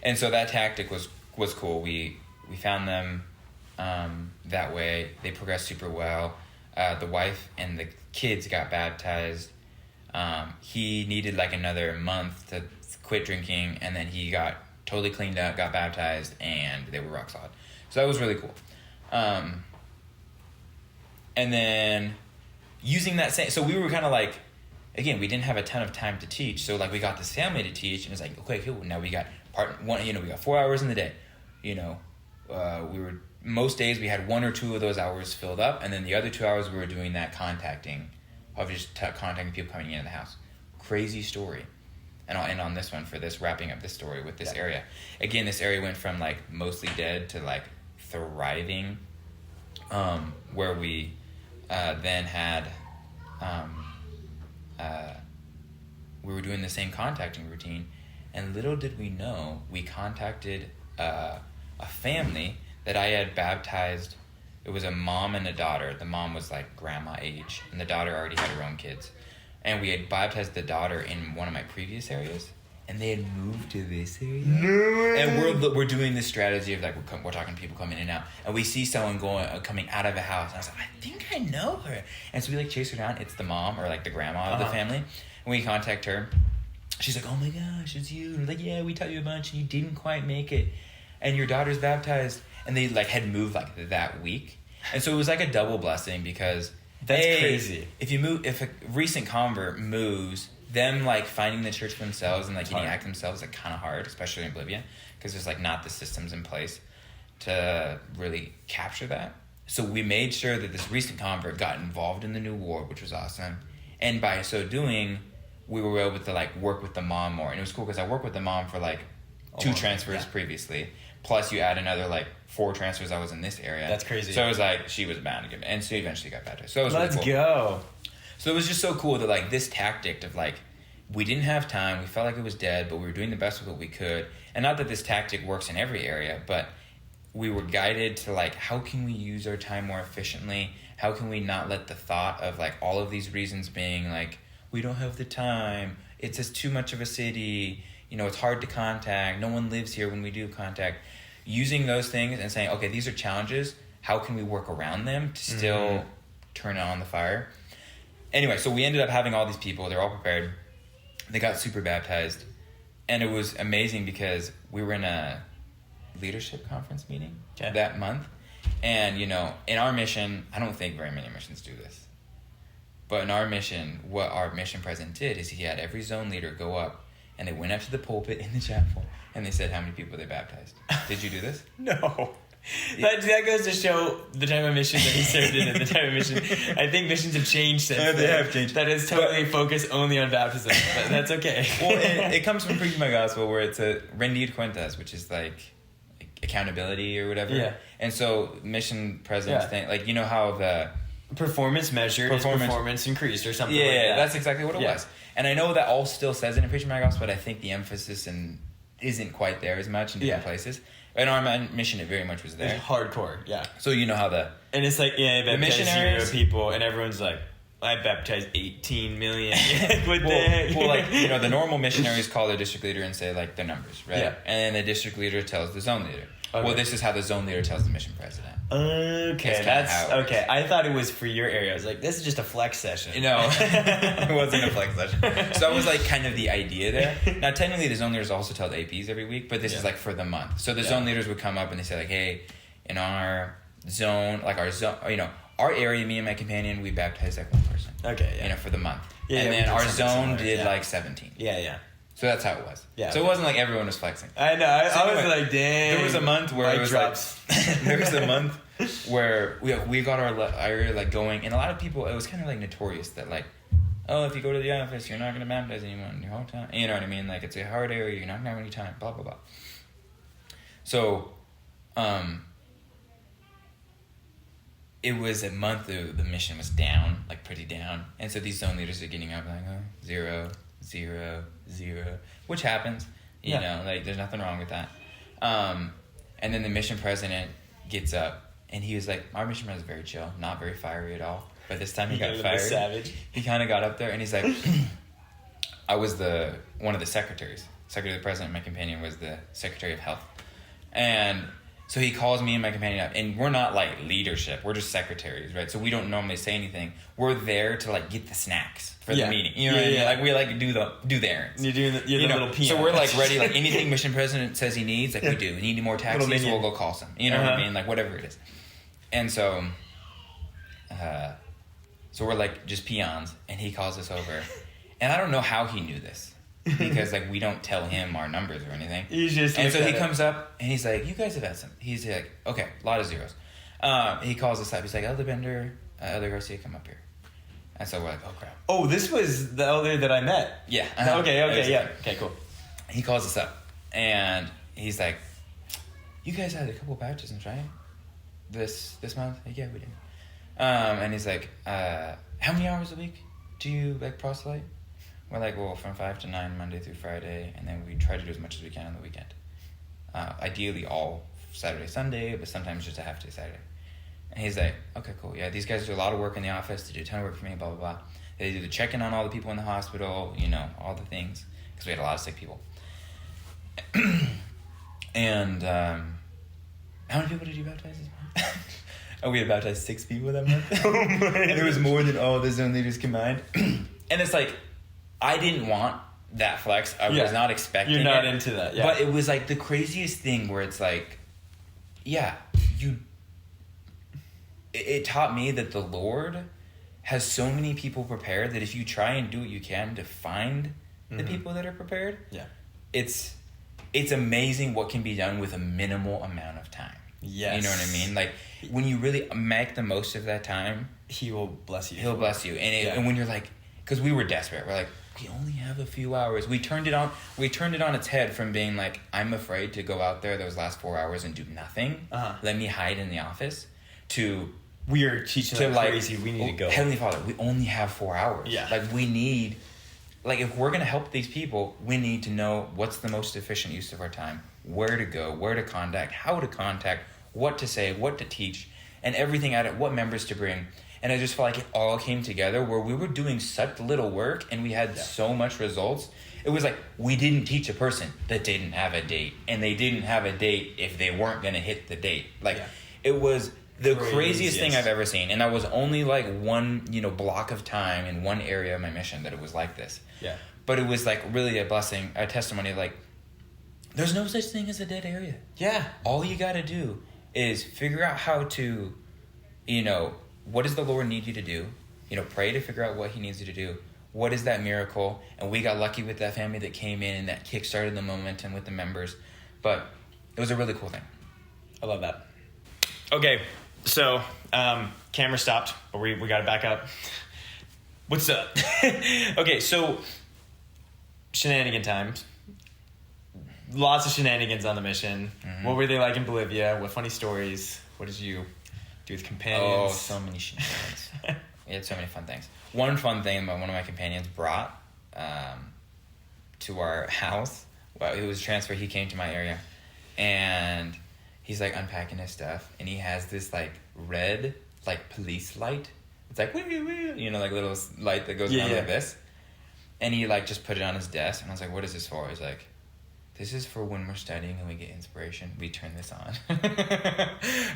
Speaker 2: And so that tactic was cool. We found them that way. They progressed super well. The wife and the kids got baptized. He needed like another month to quit drinking, and then he got totally cleaned up, got baptized, and they were rock solid. So that was really cool. And then using that same, so we were kind of like, again, we didn't have a ton of time to teach, so like we got this family to teach, and it's like, okay, cool. Now we got part one. We got 4 hours in the day. We were most days we had 1 or 2 of those hours filled up, and then the other 2 hours we were doing that contacting, of just contacting people coming into the house. Crazy story, and I'll end on this one for this, wrapping up this story with this area. Again, this area went from like mostly dead to like thriving, where we then had. We were doing the same contacting routine, and little did we know, we contacted a family that I had baptized. It was a mom and a daughter. The mom was like grandma age, and the daughter already had her own kids. And we had baptized the daughter in one of my previous areas, and they had moved to this area. No. And we're doing this strategy of like we're talking to people coming in and out, and we see someone coming out of a house, and I was like, I think I know her. And so we like chase her down. It's the mom or like the grandma of the family, and we contact her. She's like, oh my gosh, it's you. And we're like, yeah, we taught you a bunch, and you didn't quite make it, and your daughter's baptized. And they like had moved like that week, and so it was like a double blessing because
Speaker 1: that's crazy.
Speaker 2: If a recent convert moves, them like finding the church for themselves and like getting act themselves, like kind of hard, especially in Bolivia, because there's like not the systems in place to really capture that. So we made sure that this recent convert got involved in the new war, which was awesome, and by so doing, we were able to like work with the mom more, and it was cool because I worked with the mom for like 2 transfers previously. Plus, you add another like 4 transfers. I was in this area.
Speaker 1: That's crazy.
Speaker 2: So it was like she was bound to give, and she eventually got baptized. So it was
Speaker 1: Let's
Speaker 2: really cool.
Speaker 1: go.
Speaker 2: So it was just so cool that like this tactic of like we didn't have time, we felt like it was dead, but we were doing the best with what we could. And not that this tactic works in every area, but we were guided to like, how can we use our time more efficiently? How can we not let the thought of like all of these reasons being like, we don't have the time, it's just too much of a city, you know, it's hard to contact, no one lives here when we do contact. Using those things and saying, okay, these are challenges, how can we work around them to still turn on the fire? Anyway, so we ended up having all these people, they're all prepared. They got super baptized. And it was amazing because we were in a leadership conference meeting that month. And, you know, in our mission, I don't think very many missions do this. But in our mission, what our mission president did is he had every zone leader go up and they went up to the pulpit in the chapel and they said how many people they baptized. Did you do this?
Speaker 1: No. That goes to show the type of mission that he served in and the type of mission. I think missions have changed since
Speaker 2: Yeah, they have changed.
Speaker 1: That is totally focused only on baptism, but that's okay.
Speaker 2: Well, it comes from preaching my gospel where it's a rendir cuentas, which is like accountability or whatever.
Speaker 1: Yeah.
Speaker 2: And so mission presidents think, like, you know how the
Speaker 1: performance measured is performance increased or something
Speaker 2: like that.
Speaker 1: Yeah,
Speaker 2: that's exactly what it was. And I know that all still says it in preaching my gospel, but I think the emphasis isn't quite there as much in different places. In our mission, it very much was there.
Speaker 1: It's hardcore,
Speaker 2: So you know how
Speaker 1: and it's like,
Speaker 2: the missionaries,
Speaker 1: 0 people, and everyone's like, I baptized 18 million.
Speaker 2: Well, like, you know, the normal missionaries call their district leader and say, like, the numbers, right?
Speaker 1: Yeah.
Speaker 2: And then the district leader tells the zone leader. Okay. Well, this is how the zone leader tells the mission president.
Speaker 1: Okay, that's okay. I thought it was for your area. I was like, this is just a flex session.
Speaker 2: No, it wasn't a flex session. So that was like kind of the idea there. Now, technically, the zone leaders also tell the APs every week, but this is like for the month. So the zone leaders would come up and they say like, hey, in our zone, you know, our area, me and my companion, we baptized like one person.
Speaker 1: Okay,
Speaker 2: you know, for the month. And then our zone did like 17.
Speaker 1: Yeah.
Speaker 2: So that's how it was.
Speaker 1: Yeah.
Speaker 2: So it wasn't like everyone was flexing.
Speaker 1: I know. I was like, dang.
Speaker 2: There was a month where it was drops. Like, there was a month where we got our area like going, and a lot of people, it was kind of like notorious that like, oh, if you go to the office, you're not going to baptize anyone in your hometown. You know what I mean? Like, it's a hard area. You're not going to have any time. Blah blah blah. So, it was a month the mission was down, like pretty down, and so these zone leaders are getting up like 0, 0, 0, which happens. You know, like there's nothing wrong with that. And then the mission president gets up, and he was like, our mission president is very chill, not very fiery at all. But this time he got fired.
Speaker 1: Savage.
Speaker 2: He kind of got up there, and he's like, I was one of the secretaries. Secretary of the president, my companion was the secretary of health. And so he calls me and my companion up, and we're not like leadership, we're just secretaries, right? So we don't normally say anything. We're there to like get the snacks for the meeting. You know what I mean? Like we like do the errands.
Speaker 1: You're the little peon.
Speaker 2: So we're like ready, like anything mission president says he needs, like we do. We need more taxis, we'll go call some. You know what I mean? Like whatever it is. And so so we're like just peons, and he calls us over. And I don't know how he knew this. Because like we don't tell him our numbers or anything. And so he comes up and he's like, you guys have had some. He's like, okay, a lot of zeros. He calls us up. He's like, Elder Bender, Elder Garcia, come up here. And so we're like, oh crap.
Speaker 1: Oh, this was the elder that I met.
Speaker 2: Yeah.
Speaker 1: Okay, yeah. Okay, cool.
Speaker 2: He calls us up and he's like, you guys had a couple of baptisms, right? This month? Like, yeah, we did. And he's like, how many hours a week do you like proselyte? We're like, well, from 5 to 9, Monday through Friday, and then we try to do as much as we can on the weekend. Ideally all Saturday, Sunday, but sometimes just a half day Saturday. And he's like, okay, cool. Yeah, these guys do a lot of work in the office. They do a ton of work for me, blah, blah, blah. They do the check-in on all the people in the hospital, you know, all the things, because we had a lot of sick people. And how many people did you baptize this month? Oh, we had baptized 6 people that month. And it was more than all the zone leaders combined. And it's like, I didn't want that flex. I was not expecting it.
Speaker 1: You're not into that, yeah.
Speaker 2: But it was like the craziest thing where it's like, it taught me that the Lord has so many people prepared that if you try and do what you can to find the people that are prepared, it's amazing what can be done with a minimal amount of time.
Speaker 1: Yes.
Speaker 2: You know what I mean? Like, when you really make the most of that time,
Speaker 1: He will bless you.
Speaker 2: He'll bless you. And when you're like, because we were desperate. We're like, we only have a few hours. We turned it on its head from being like, I'm afraid to go out there those last 4 hours and do nothing. Let me hide in the office. To
Speaker 1: we are teaching them like crazy. We need to go.
Speaker 2: Heavenly Father, we only have 4 hours.
Speaker 1: Yeah.
Speaker 2: Like we need, like if we're gonna help these people, we need to know what's the most efficient use of our time, where to go, where to contact, how to contact, what to say, what to teach, and everything at it, what members to bring. And I just felt like it all came together where we were doing such little work and we had so much results. It was like we didn't teach a person that didn't have a date, and they didn't have a date if they weren't going to hit the date. Like it was the craziest thing I've ever seen. And that was only like one, block of time in one area of my mission that it was like this.
Speaker 1: Yeah.
Speaker 2: But it was like really a blessing, a testimony. Like there's no such thing as a dead area.
Speaker 1: Yeah.
Speaker 2: All you got to do is figure out how to, what does the Lord need you to do? Pray to figure out what he needs you to do. What is that miracle? And we got lucky with that family that came in and that kickstarted the momentum with the members. But it was a really cool thing.
Speaker 1: I love that. Okay, so camera stopped, but we got to back up. What's up? Okay, so shenanigan times. Lots of shenanigans on the mission. Mm-hmm. What were they like in Bolivia? What funny stories? What did you do with companions?
Speaker 2: Oh, so many shenanigans. We had so many fun things. One fun thing one of my companions brought to our house. Well, it was transfer. He came to my area, and he's like unpacking his stuff, and he has this like red like police light. It's like woo woo, like little light that goes around like this. And he like just put it on his desk, and I was like, "What is this for?" He's like, "This is for when we're studying and we get inspiration. We turn this on."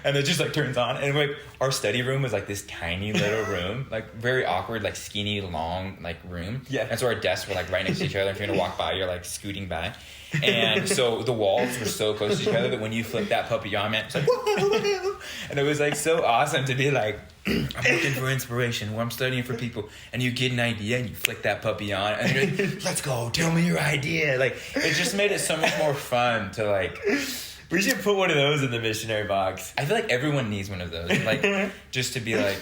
Speaker 2: And it just like turns on. And like our study room was like this tiny little room, like very awkward, like skinny, long like room. Yeah. And so our desks were like right next to each other. If you're gonna walk by, you're like scooting by. And so the walls were so close to each other that when you flip that puppy on, man, it's like, whoa. And it was like so awesome to be like, I'm looking for inspiration, I'm studying for people, and you get an idea and you flick that puppy on and you're like, let's go, tell me your idea. Like it just made it so much more fun to like.
Speaker 1: We should put one of those in the missionary box.
Speaker 2: I feel like everyone needs one of those, like just to be like,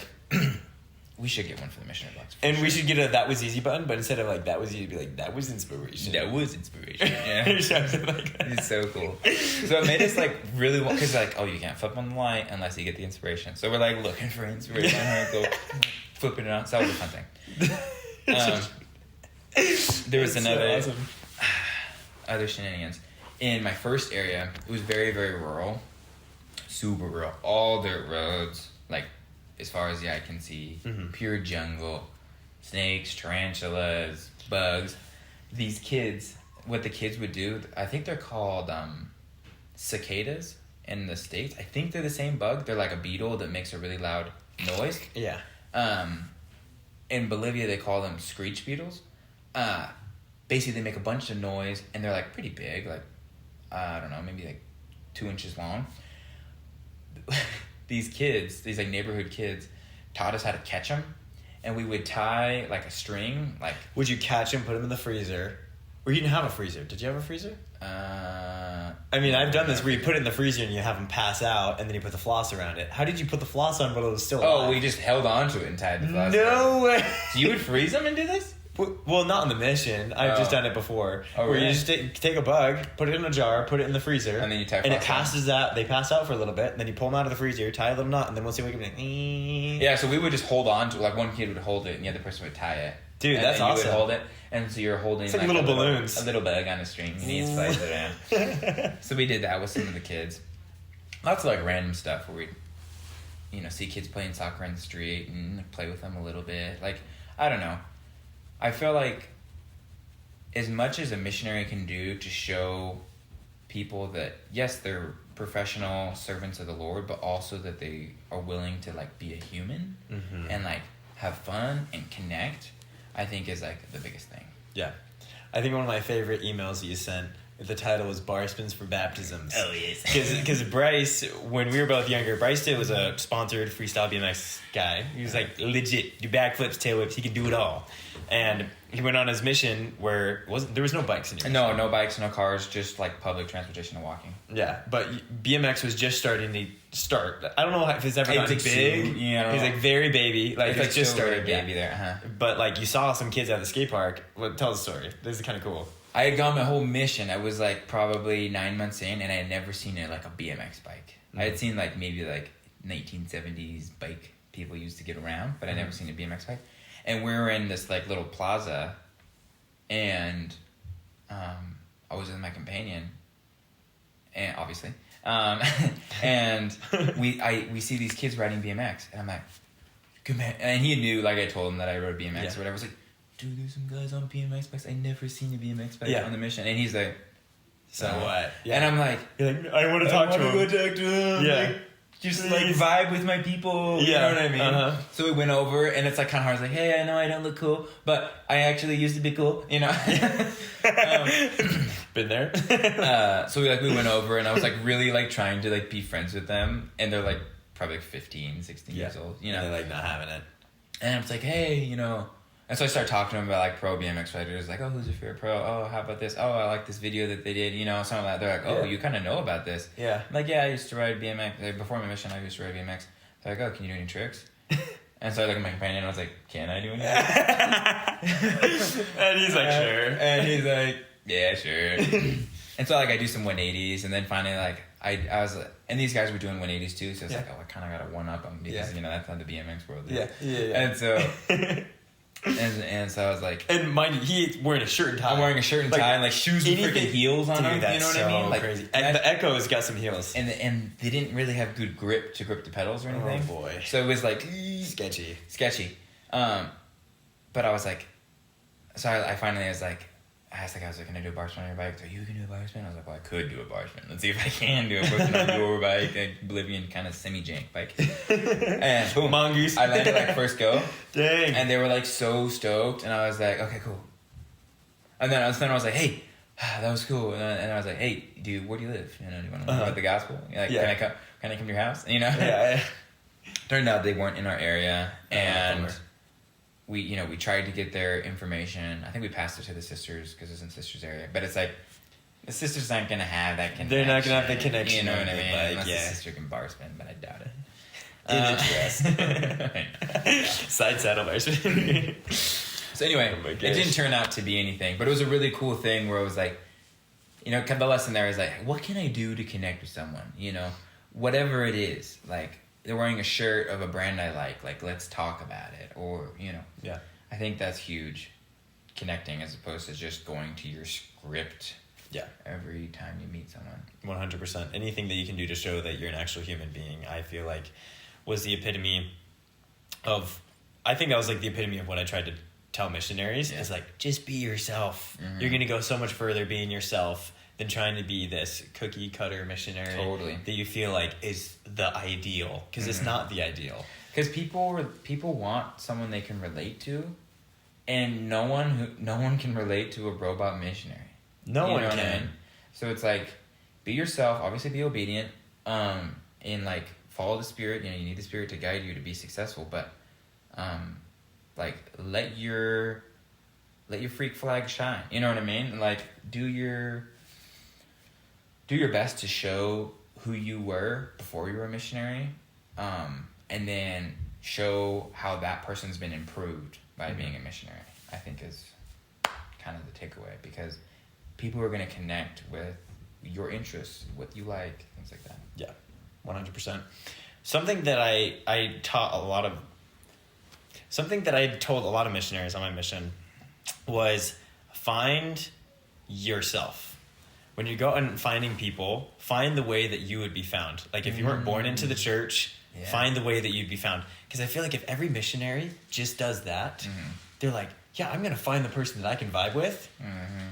Speaker 2: we should get one for the missionary box.
Speaker 1: And we should get a "that was easy" button, but instead of like "that was easy," be like "that was inspiration."
Speaker 2: That was inspiration. Yeah, it's so cool. So it made us like really because like you can't flip on the light unless you get the inspiration. So we're like looking for inspiration and go flipping it on. So that was a fun thing. There was another so awesome. Other shenanigans in my first area. It was very very rural, super rural, all dirt roads, like. As far as the eye can see, pure jungle, snakes, tarantulas, bugs. These kids, what the kids would do, I think they're called cicadas in the States. I think they're the same bug. They're like a beetle that makes a really loud noise.
Speaker 1: Yeah.
Speaker 2: In Bolivia, they call them screech beetles. Basically, they make a bunch of noise, and they're like pretty big, like, I don't know, maybe like 2 inches long. These kids, these like neighborhood kids, taught us how to catch them, and we would tie like a string. Like,
Speaker 1: would you catch them, put them in the freezer, or you didn't have a freezer? Did you have a freezer? I mean, I've done this where you put it in the freezer and you have them pass out, and then you put the floss around it. How did you put the floss on while it was still alive?
Speaker 2: Oh, we just held on to it and tied the floss.
Speaker 1: No way.
Speaker 2: So you would freeze them and do this?
Speaker 1: Well, not on the mission. I've just done it before.
Speaker 2: Oh,
Speaker 1: where
Speaker 2: really?
Speaker 1: you just take a bug, put it in a jar, put it in the freezer,
Speaker 2: and then you tie.
Speaker 1: And it passes out. They pass out for a little bit, and then you pull them out of the freezer, tie a little knot, and then once you wake up, like,
Speaker 2: yeah. So we would just hold on to it. Like one kid would hold it, and the other person would tie it.
Speaker 1: Dude,
Speaker 2: and
Speaker 1: that's awesome.
Speaker 2: You would hold it, and so you're holding
Speaker 1: it's like little balloons,
Speaker 2: a little bug on a string, and he slides it around. So we did that with some of the kids. Lots of like random stuff where we, see kids playing soccer in the street and play with them a little bit. Like I don't know. I feel like. As much as a missionary can do to show people that, yes, they're professional servants of the Lord, but also that they are willing to, like, be a human and, like, have fun and connect, I think is, like, the biggest thing.
Speaker 1: Yeah. I think one of my favorite emails that you sent, the title was Bar Spins for Baptisms.
Speaker 2: Oh, yes.
Speaker 1: Because Bryce, when we were both younger, Bryce was a sponsored freestyle BMX guy. He was, like, legit. Do backflips, tail whips. He could do it all. And he went on his mission where there was no bikes in your mission.
Speaker 2: No bikes, no cars, just like public transportation and walking.
Speaker 1: Yeah, but BMX was just starting to start. I don't know if it's ever gotten big.
Speaker 2: Yeah,
Speaker 1: he's like very baby. Like
Speaker 2: it's
Speaker 1: just started
Speaker 2: baby there. Uh-huh.
Speaker 1: But like you saw some kids at the skate park. Well, tell the story. This is kind of cool.
Speaker 2: I had gone my whole mission. I was like probably 9 months in, and I had never seen like a BMX bike. I had seen like maybe like 1970s bike people used to get around, but I never seen a BMX bike. And we were in this like little plaza, and I was with my companion, and obviously, And we see these kids riding BMX, and I'm like, good man. And he knew, like I told him that I rode BMX or whatever. I was like, dude, there's some guys on BMX bikes. I never seen a BMX bike on the mission. And he's like,
Speaker 1: so what? Yeah.
Speaker 2: And I'm like,
Speaker 1: I want to talk to him.
Speaker 2: Go talk to him.
Speaker 1: Yeah.
Speaker 2: Like, just like vibe with my people. You know what I mean?
Speaker 1: Uh-huh.
Speaker 2: So we went over, and it's like kind of hard. It's like, hey, I know I don't look cool, but I actually used to be cool. You know.
Speaker 1: Been there.
Speaker 2: So we went over, and I was like really like trying to like be friends with them, and they're like probably like 15, 16 years old. You know,
Speaker 1: they're like not having it.
Speaker 2: And I was like, hey, you know. And so I started talking to them about like pro BMX riders, like, oh, who's your favorite pro? Oh, how about this? Oh, I like this video that they did, you know, something like that. They're like, oh, you kind of know about this.
Speaker 1: Yeah.
Speaker 2: I'm like, yeah, I used to ride BMX. Like, before my mission, I used to ride BMX. They're like, oh, can you do any tricks? And so I looked at my companion, and I was like, can I do any tricks?
Speaker 1: And he's like, sure.
Speaker 2: And he's like, yeah, sure. And so like I do some 180s, and then finally like I was, and these guys were doing 180s too, so it's like, oh, I kind of got to one up them because you know that's how the BMX world is.
Speaker 1: Yeah.
Speaker 2: And so. And so I was like,
Speaker 1: and mind you, he's wearing a shirt and tie.
Speaker 2: I'm wearing a shirt and tie, and like shoes with freaking heels on them. You know what I mean? Like
Speaker 1: crazy. And the Echo's got some heels.
Speaker 2: And they didn't really have good grip to grip the pedals or anything.
Speaker 1: Oh boy.
Speaker 2: So it was like
Speaker 1: sketchy.
Speaker 2: But I was like, so I finally was like, I asked the guy, I was like, can I do a bar spin on your bike? So you can do a bar spin? I was like, well, I could do a bar spin. Let's see if I can do a bar spin on your bike, a Bolivian kind of semi-jank bike. And boom,
Speaker 1: mongoose.
Speaker 2: I landed like first go.
Speaker 1: Dang.
Speaker 2: And they were like so stoked, and I was like, okay, cool. And then I was like, hey, that was cool. And I was like, hey, dude, where do you live? You know, do you want to learn about the gospel? Like, can I come to your house? You know?
Speaker 1: Yeah.
Speaker 2: Turned out they weren't in our area, and we tried to get their information. I think we passed it to the sisters because it's in sisters area, but it's like the sisters aren't gonna have that connection.
Speaker 1: They're not gonna have the connection.
Speaker 2: You know what I mean?
Speaker 1: Like,
Speaker 2: unless the sister can bar spin, but I doubt it.
Speaker 1: Side saddle bar spin.
Speaker 2: So anyway, it didn't turn out to be anything, but it was a really cool thing where it was like, you know, the lesson there is like, what can I do to connect with someone? You know, whatever it is, like. They're wearing a shirt of a brand I like let's talk about it, or you know.
Speaker 1: Yeah.
Speaker 2: I think that's huge, connecting as opposed to just going to your script.
Speaker 1: Yeah.
Speaker 2: Every time you meet someone.
Speaker 1: 100%. Anything that you can do to show that you're an actual human being, I feel like, was the epitome of. I think that was like the epitome of what I tried to tell missionaries. Is like, just be yourself. Mm-hmm. You're gonna go so much further being yourself than trying to be this cookie cutter missionary that you feel like is the ideal, because it's not the ideal.
Speaker 2: Because people want someone they can relate to, and no one can relate to a robot missionary.
Speaker 1: No one can. I mean?
Speaker 2: So it's like, be yourself. Obviously, be obedient. And like follow the Spirit. You know, you need the Spirit to guide you to be successful. But, like let your freak flag shine. You know what I mean? Like do your best to show who you were before you were a missionary, and then show how that person's been improved by being a missionary, I think is kind of the takeaway, because people are going to connect with your interests, what you like, things like that.
Speaker 1: Yeah, 100%. Something that I told a lot of missionaries on my mission was find yourself. When you go out and finding people, find the way that you would be found. Like if you weren't born into the church, find the way that you'd be found. Because I feel like if every missionary just does that, they're like, yeah, I'm going to find the person that I can vibe with.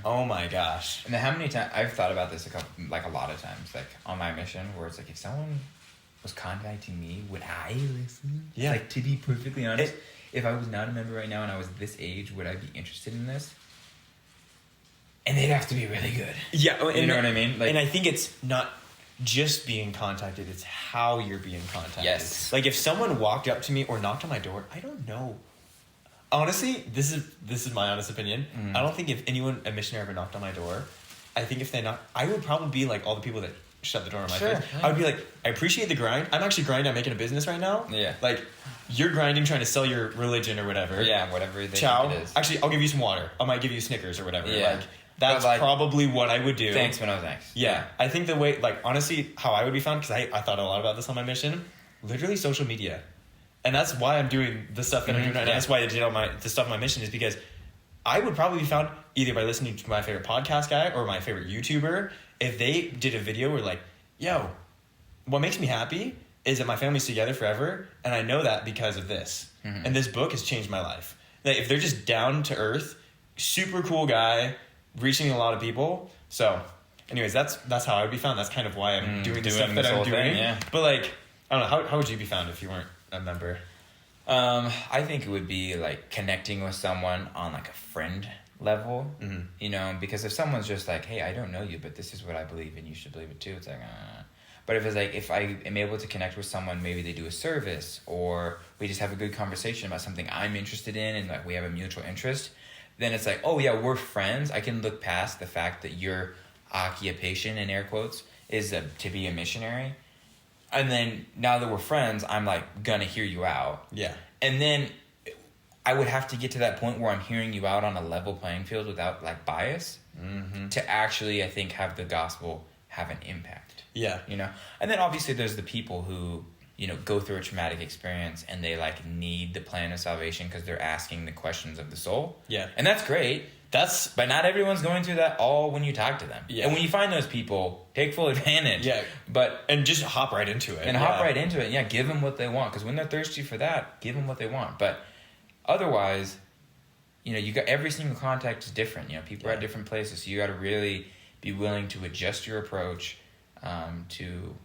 Speaker 1: Oh my gosh.
Speaker 2: And then how many times, I've thought about this a lot of times, like on my mission, where it's like, if someone was contacting me, would I listen?
Speaker 1: Yeah.
Speaker 2: Like, to be perfectly honest, if I was not a member right now and I was this age, would I be interested in this? And they'd have to be really good.
Speaker 1: Yeah.
Speaker 2: You know what I mean? Like,
Speaker 1: and I think it's not just being contacted, it's how you're being contacted.
Speaker 2: Yes.
Speaker 1: Like if someone walked up to me or knocked on my door, I don't know. Honestly, this is my honest opinion. I don't think if a missionary ever knocked on my door, I think if they knocked, I would probably be like all the people that shut the door in my face. Yeah. I would be like, I appreciate the grind. I'm actually grinding on making a business right now.
Speaker 2: Yeah.
Speaker 1: Like, you're grinding trying to sell your religion or whatever.
Speaker 2: Yeah, whatever they
Speaker 1: think
Speaker 2: it is.
Speaker 1: Actually, I'll give you some water. I might give you Snickers or whatever.
Speaker 2: Yeah.
Speaker 1: Like, that's probably what I would do.
Speaker 2: Thanks, but no thanks.
Speaker 1: Yeah. I think the way, like, honestly, how I would be found, because I thought a lot about this on my mission, literally social media. And that's why I'm doing the stuff that I'm doing right now. That's why I did the stuff on my mission, is because I would probably be found either by listening to my favorite podcast guy or my favorite YouTuber. If they did a video where, like, yo, what makes me happy is that my family's together forever, and I know that because of this.
Speaker 2: Mm-hmm.
Speaker 1: And this book has changed my life. Like, if they're just down to earth, super cool guy, reaching a lot of people. So, anyways, that's how I would be found. That's kind of why I'm doing the stuff that I'm doing.
Speaker 2: Thing, yeah.
Speaker 1: But like, I don't know, how would you be found if you weren't a member?
Speaker 2: I think it would be like connecting with someone on like a friend level, you know, because if someone's just like, hey, I don't know you, but this is what I believe and you should believe it too, it's like, But if it's like, if I am able to connect with someone, maybe they do a service or we just have a good conversation about something I'm interested in and like we have a mutual interest, then it's like, oh yeah, we're friends. I can look past the fact that your occupation, in air quotes, is to be a missionary. And then now that we're friends, I'm like gonna hear you out.
Speaker 1: Yeah.
Speaker 2: And then I would have to get to that point where I'm hearing you out on a level playing field without like bias to actually, I think, have the gospel have an impact.
Speaker 1: Yeah.
Speaker 2: You know? And then obviously there's the people who, you know, go through a traumatic experience and they like need the plan of salvation because they're asking the questions of the soul.
Speaker 1: Yeah.
Speaker 2: And that's great. But not everyone's going through that all when you talk to them.
Speaker 1: Yeah.
Speaker 2: And when you find those people, take full advantage.
Speaker 1: Yeah. And just hop right into it.
Speaker 2: Hop right into it. Yeah, give them what they want. Because when they're thirsty for that, give them what they want. But otherwise, you know, you got every single contact is different. You know, people are at different places. So you got to really be willing to adjust your approach to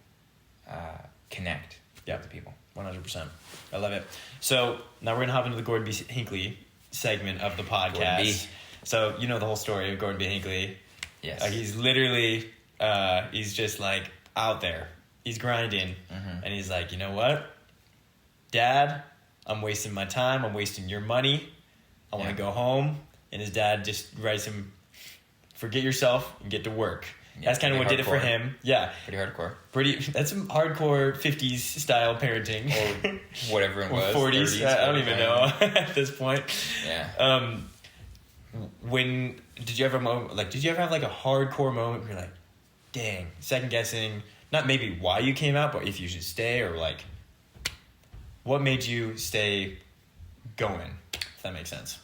Speaker 2: connect with the people.
Speaker 1: 100%. I love it. So now we're going to hop into the Gordon B. Hinckley segment of the podcast. So you know the whole story of Gordon B. Hinckley.
Speaker 2: Yes.
Speaker 1: He's literally, he's just like out there. He's grinding. And he's like, you know what? Dad, I'm wasting my time. I'm wasting your money. I want to go home. And his dad just writes him, forget yourself and get to work. Yeah, that's kind of what did it for him. Yeah.
Speaker 2: Pretty hardcore.
Speaker 1: That's some hardcore 50s style parenting.
Speaker 2: Or whatever it was.
Speaker 1: 40s.
Speaker 2: 30s,
Speaker 1: I don't even know at this point.
Speaker 2: Yeah.
Speaker 1: When did you ever have like a hardcore moment where you're like, dang, second guessing, not maybe why you came out, but if you should stay, or like what made you stay going, if that makes sense?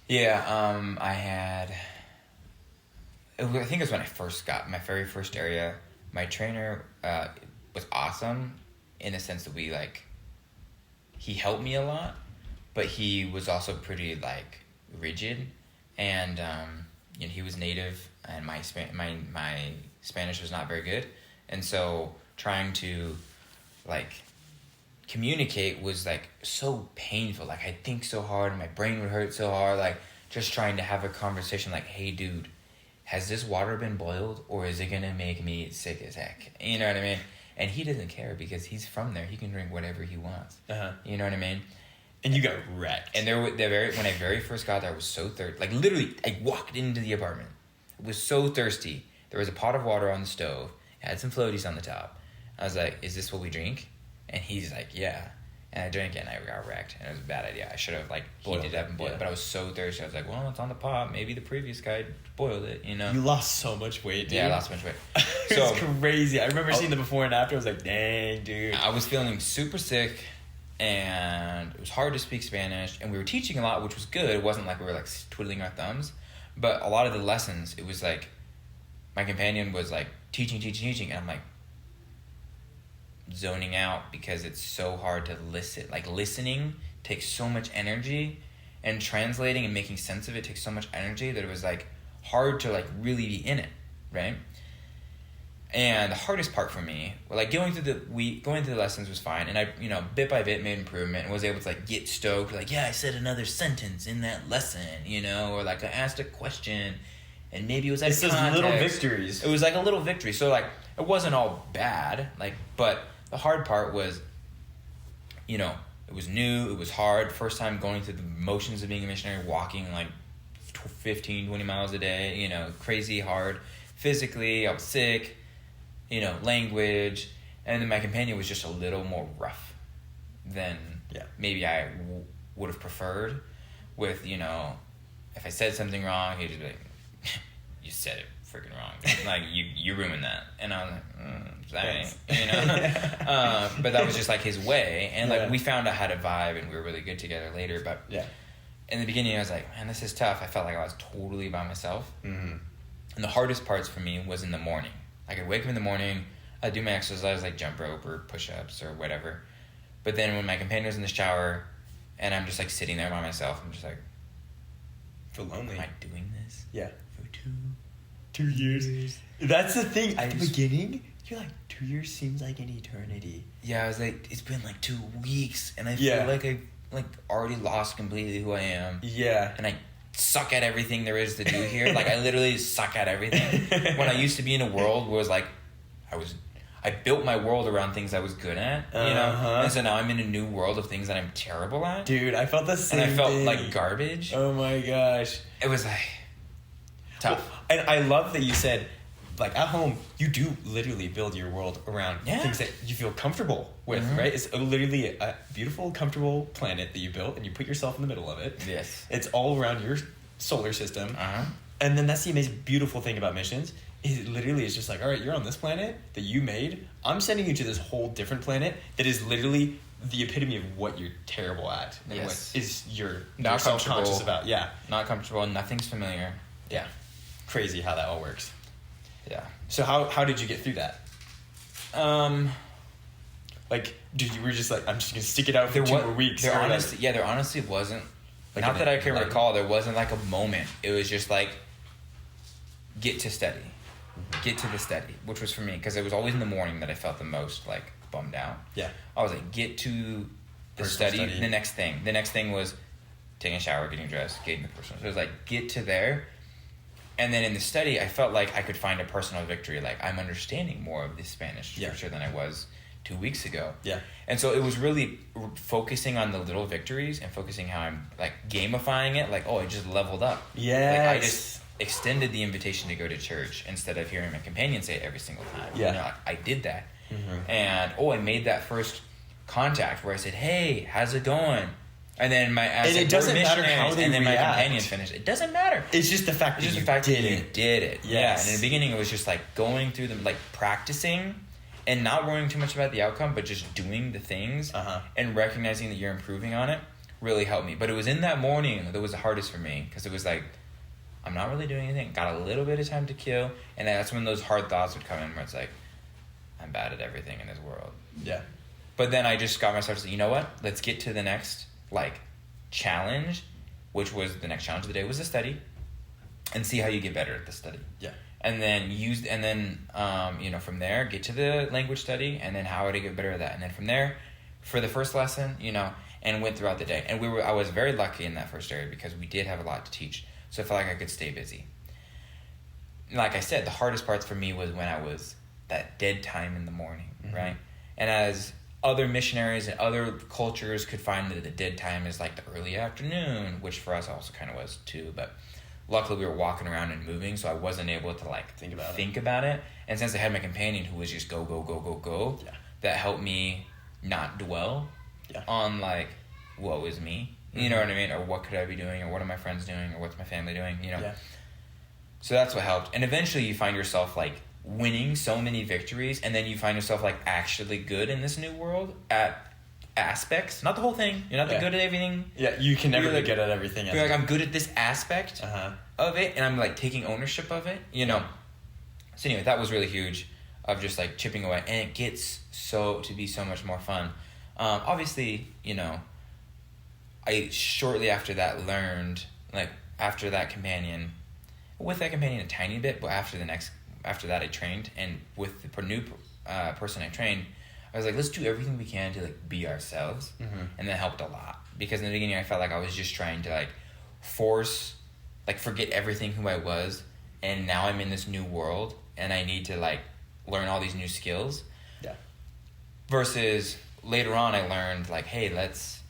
Speaker 2: Yeah, I think it was when I first got my very first area. My trainer was awesome in the sense that he helped me a lot, but he was also pretty like rigid. And you know, he was native, and my Spanish was not very good, and so trying to like communicate was like so painful. Like I'd think so hard, and my brain would hurt so hard. Like just trying to have a conversation, like, "Hey, dude, has this water been boiled, or is it gonna make me sick as heck?" You know what I mean? And he doesn't care because he's from there. He can drink whatever he wants. You know what I mean?
Speaker 1: And you got wrecked.
Speaker 2: And when I very first got there, I was so thirsty. Like, literally, I walked into the apartment. I was so thirsty. There was a pot of water on the stove. It had some floaties on the top. I was like, is this what we drink? And he's like, yeah. And I drank it, and I got wrecked. And it was a bad idea. I should have, like, heated it up and boiled it. But I was so thirsty. I was like, well, it's on the pot. Maybe the previous guy boiled it, you know?
Speaker 1: You lost so much weight, dude.
Speaker 2: Yeah, I lost so much weight.
Speaker 1: It was crazy. I remember seeing the before and after. I was like, dang, dude.
Speaker 2: I was feeling super sick. And it was hard to speak Spanish, and we were teaching a lot, which was good. It wasn't like we were like twiddling our thumbs, but a lot of the lessons, it was like my companion was like teaching, and I'm like zoning out because it's so hard to listen. Like listening takes so much energy, and translating and making sense of it takes so much energy that it was like hard to like really be in it, right? And the hardest part for me, like going through the lessons was fine, and I, you know, bit by bit made improvement and was able to like get stoked, like, yeah, I said another sentence in that lesson, you know, or like I asked a question, and maybe it was like
Speaker 1: it's those little victories.
Speaker 2: It was like a little victory, so like it wasn't all bad, like, but the hard part was, you know, it was new, it was hard, first time going through the motions of being a missionary, walking like 15, 20 miles a day, you know, crazy hard, physically, I was sick. You know, language, and then my companion was just a little more rough than maybe I would have preferred. With, you know, if I said something wrong, he'd just be like, "You said it freaking wrong. Like you ruined that." And I was like, "Sorry," you know. But that was just like his way, and like we found out how to vibe, and we were really good together later. But in the beginning, I was like, "Man, this is tough." I felt like I was totally by myself, and the hardest parts for me was in the morning. Like I'd wake up in the morning, I do my exercise like jump rope or push-ups or whatever. But then when my companion was in the shower and I'm just like sitting there by myself, I'm just like,
Speaker 1: feel lonely.
Speaker 2: am I doing this?
Speaker 1: Yeah.
Speaker 2: For
Speaker 1: 2 years. That's the thing. At the beginning, you're like, 2 years seems like an eternity.
Speaker 2: Yeah, I was like, it's been like 2 weeks, and I
Speaker 1: Yeah.
Speaker 2: feel like I like already lost completely who I am.
Speaker 1: Yeah.
Speaker 2: And I suck at everything there is to do here. Like, I literally suck at everything. When I used to be in a world where it was like, I built my world around things I was good at, you know? And so now I'm in a new world of things that I'm terrible at.
Speaker 1: Dude, I felt the same
Speaker 2: And I felt
Speaker 1: thing.
Speaker 2: like garbage.
Speaker 1: Oh my gosh.
Speaker 2: It was like tough.
Speaker 1: Well, and I love that you said, like, at home, you do literally build your world around things that you feel comfortable with, right? It's literally a beautiful, comfortable planet that you built, and you put yourself in the middle of it.
Speaker 2: Yes.
Speaker 1: It's all around your solar system.
Speaker 2: Uh-huh.
Speaker 1: And then that's the amazing, beautiful thing about missions. It literally is just like, all right, you're on this planet that you made. I'm sending you to this whole different planet that is literally the epitome of what you're terrible at. And
Speaker 2: Yes.
Speaker 1: what is you're
Speaker 2: Not
Speaker 1: self-conscious
Speaker 2: comfortable.
Speaker 1: about. Yeah.
Speaker 2: Not comfortable, nothing's familiar.
Speaker 1: Yeah. Crazy how that all works.
Speaker 2: Yeah.
Speaker 1: So how did you get through that? Like, dude, you were just like, I'm just gonna stick it out for 2 more weeks.
Speaker 2: There
Speaker 1: or
Speaker 2: honestly wasn't.
Speaker 1: Like
Speaker 2: Not
Speaker 1: an
Speaker 2: that I can
Speaker 1: enlightenment?
Speaker 2: recall. There wasn't like a moment. It was just like, get to study, get to the study, which was for me because it was always in the morning that I felt the most like bummed out.
Speaker 1: Yeah.
Speaker 2: I was like, get to the
Speaker 1: Personal
Speaker 2: study. The next thing was taking a shower, getting dressed, getting the personal. So it was like, get to there. And then in the study, I felt like I could find a personal victory. Like, I'm understanding more of the Spanish scripture than I was 2 weeks ago.
Speaker 1: Yeah.
Speaker 2: And so it was really focusing on the little victories and focusing how I'm, like, gamifying it. Like, oh, I just leveled up.
Speaker 1: Yes.
Speaker 2: Like, I just extended the invitation to go to church instead of hearing my companion say it every single time.
Speaker 1: Yeah.
Speaker 2: You know, I did that. And, I made that first contact where I said, hey, how's it going? And then
Speaker 1: And it doesn't matter how they
Speaker 2: and then
Speaker 1: react.
Speaker 2: my companion finished. It doesn't matter.
Speaker 1: It's just the fact
Speaker 2: It's
Speaker 1: that
Speaker 2: just
Speaker 1: you
Speaker 2: the fact
Speaker 1: did
Speaker 2: that
Speaker 1: it.
Speaker 2: you did it.
Speaker 1: Yes.
Speaker 2: Yeah. And in the beginning, it was just like going through them, like practicing and not worrying too much about the outcome, but just doing the things and recognizing that you're improving on it really helped me. But it was in that morning that was the hardest for me because it was like, I'm not really doing anything. Got a little bit of time to kill. And that's when those hard thoughts would come in where it's like, I'm bad at everything in this world.
Speaker 1: Yeah.
Speaker 2: But then I just got myself to say, you know what? Let's get to the next, like, challenge, which was the next challenge of the day was the study, and see how you get better at the study.
Speaker 1: Yeah.
Speaker 2: And then from there, get to the language study, and then how to get better at that. And then from there, for the first lesson, and went throughout the day. And I was very lucky in that first area because we did have a lot to teach. So I felt like I could stay busy. Like I said, the hardest parts for me was when I was that dead time in the morning, right? And as other missionaries and other cultures could find that the dead time is like the early afternoon, which for us also kind of was too. But luckily we were walking around and moving, so I wasn't able to like think about it. And since I had my companion who was just go, go, go, go, go, that helped me not dwell on like what was me. You know what I mean? Or what could I be doing? Or what are my friends doing? Or what's my family doing? So that's what helped. And eventually you find yourself like winning so many victories, and then you find yourself like actually good in this new world at aspects, not the whole thing. You're not that good at everything.
Speaker 1: Yeah, you can never
Speaker 2: You're
Speaker 1: be
Speaker 2: like-
Speaker 1: good at everything.
Speaker 2: You're like, I'm good at this aspect of it, and I'm like taking ownership of it, So anyway, that was really huge of just like chipping away, and it gets to be so much more fun. Obviously, I shortly after that learned, like after that companion, with that companion a tiny bit, but after that I trained, and with the new person I trained, I was like, let's do everything we can to like be ourselves, and that helped a lot because in the beginning I felt like I was just trying to like forget everything who I was, and now I'm in this new world and I need to like learn all these new skills.
Speaker 1: Yeah.
Speaker 2: Versus later on I learned like, hey, let's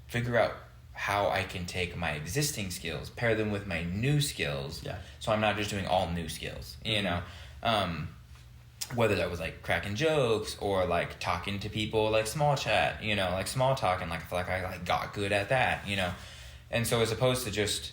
Speaker 2: figure out how I can take my existing skills, pair them with my new skills. Yeah. So I'm not just doing all new skills, whether that was like cracking jokes or like talking to people, like small chat, like small talk. And like, I feel like I like got good at that, And so as opposed to just,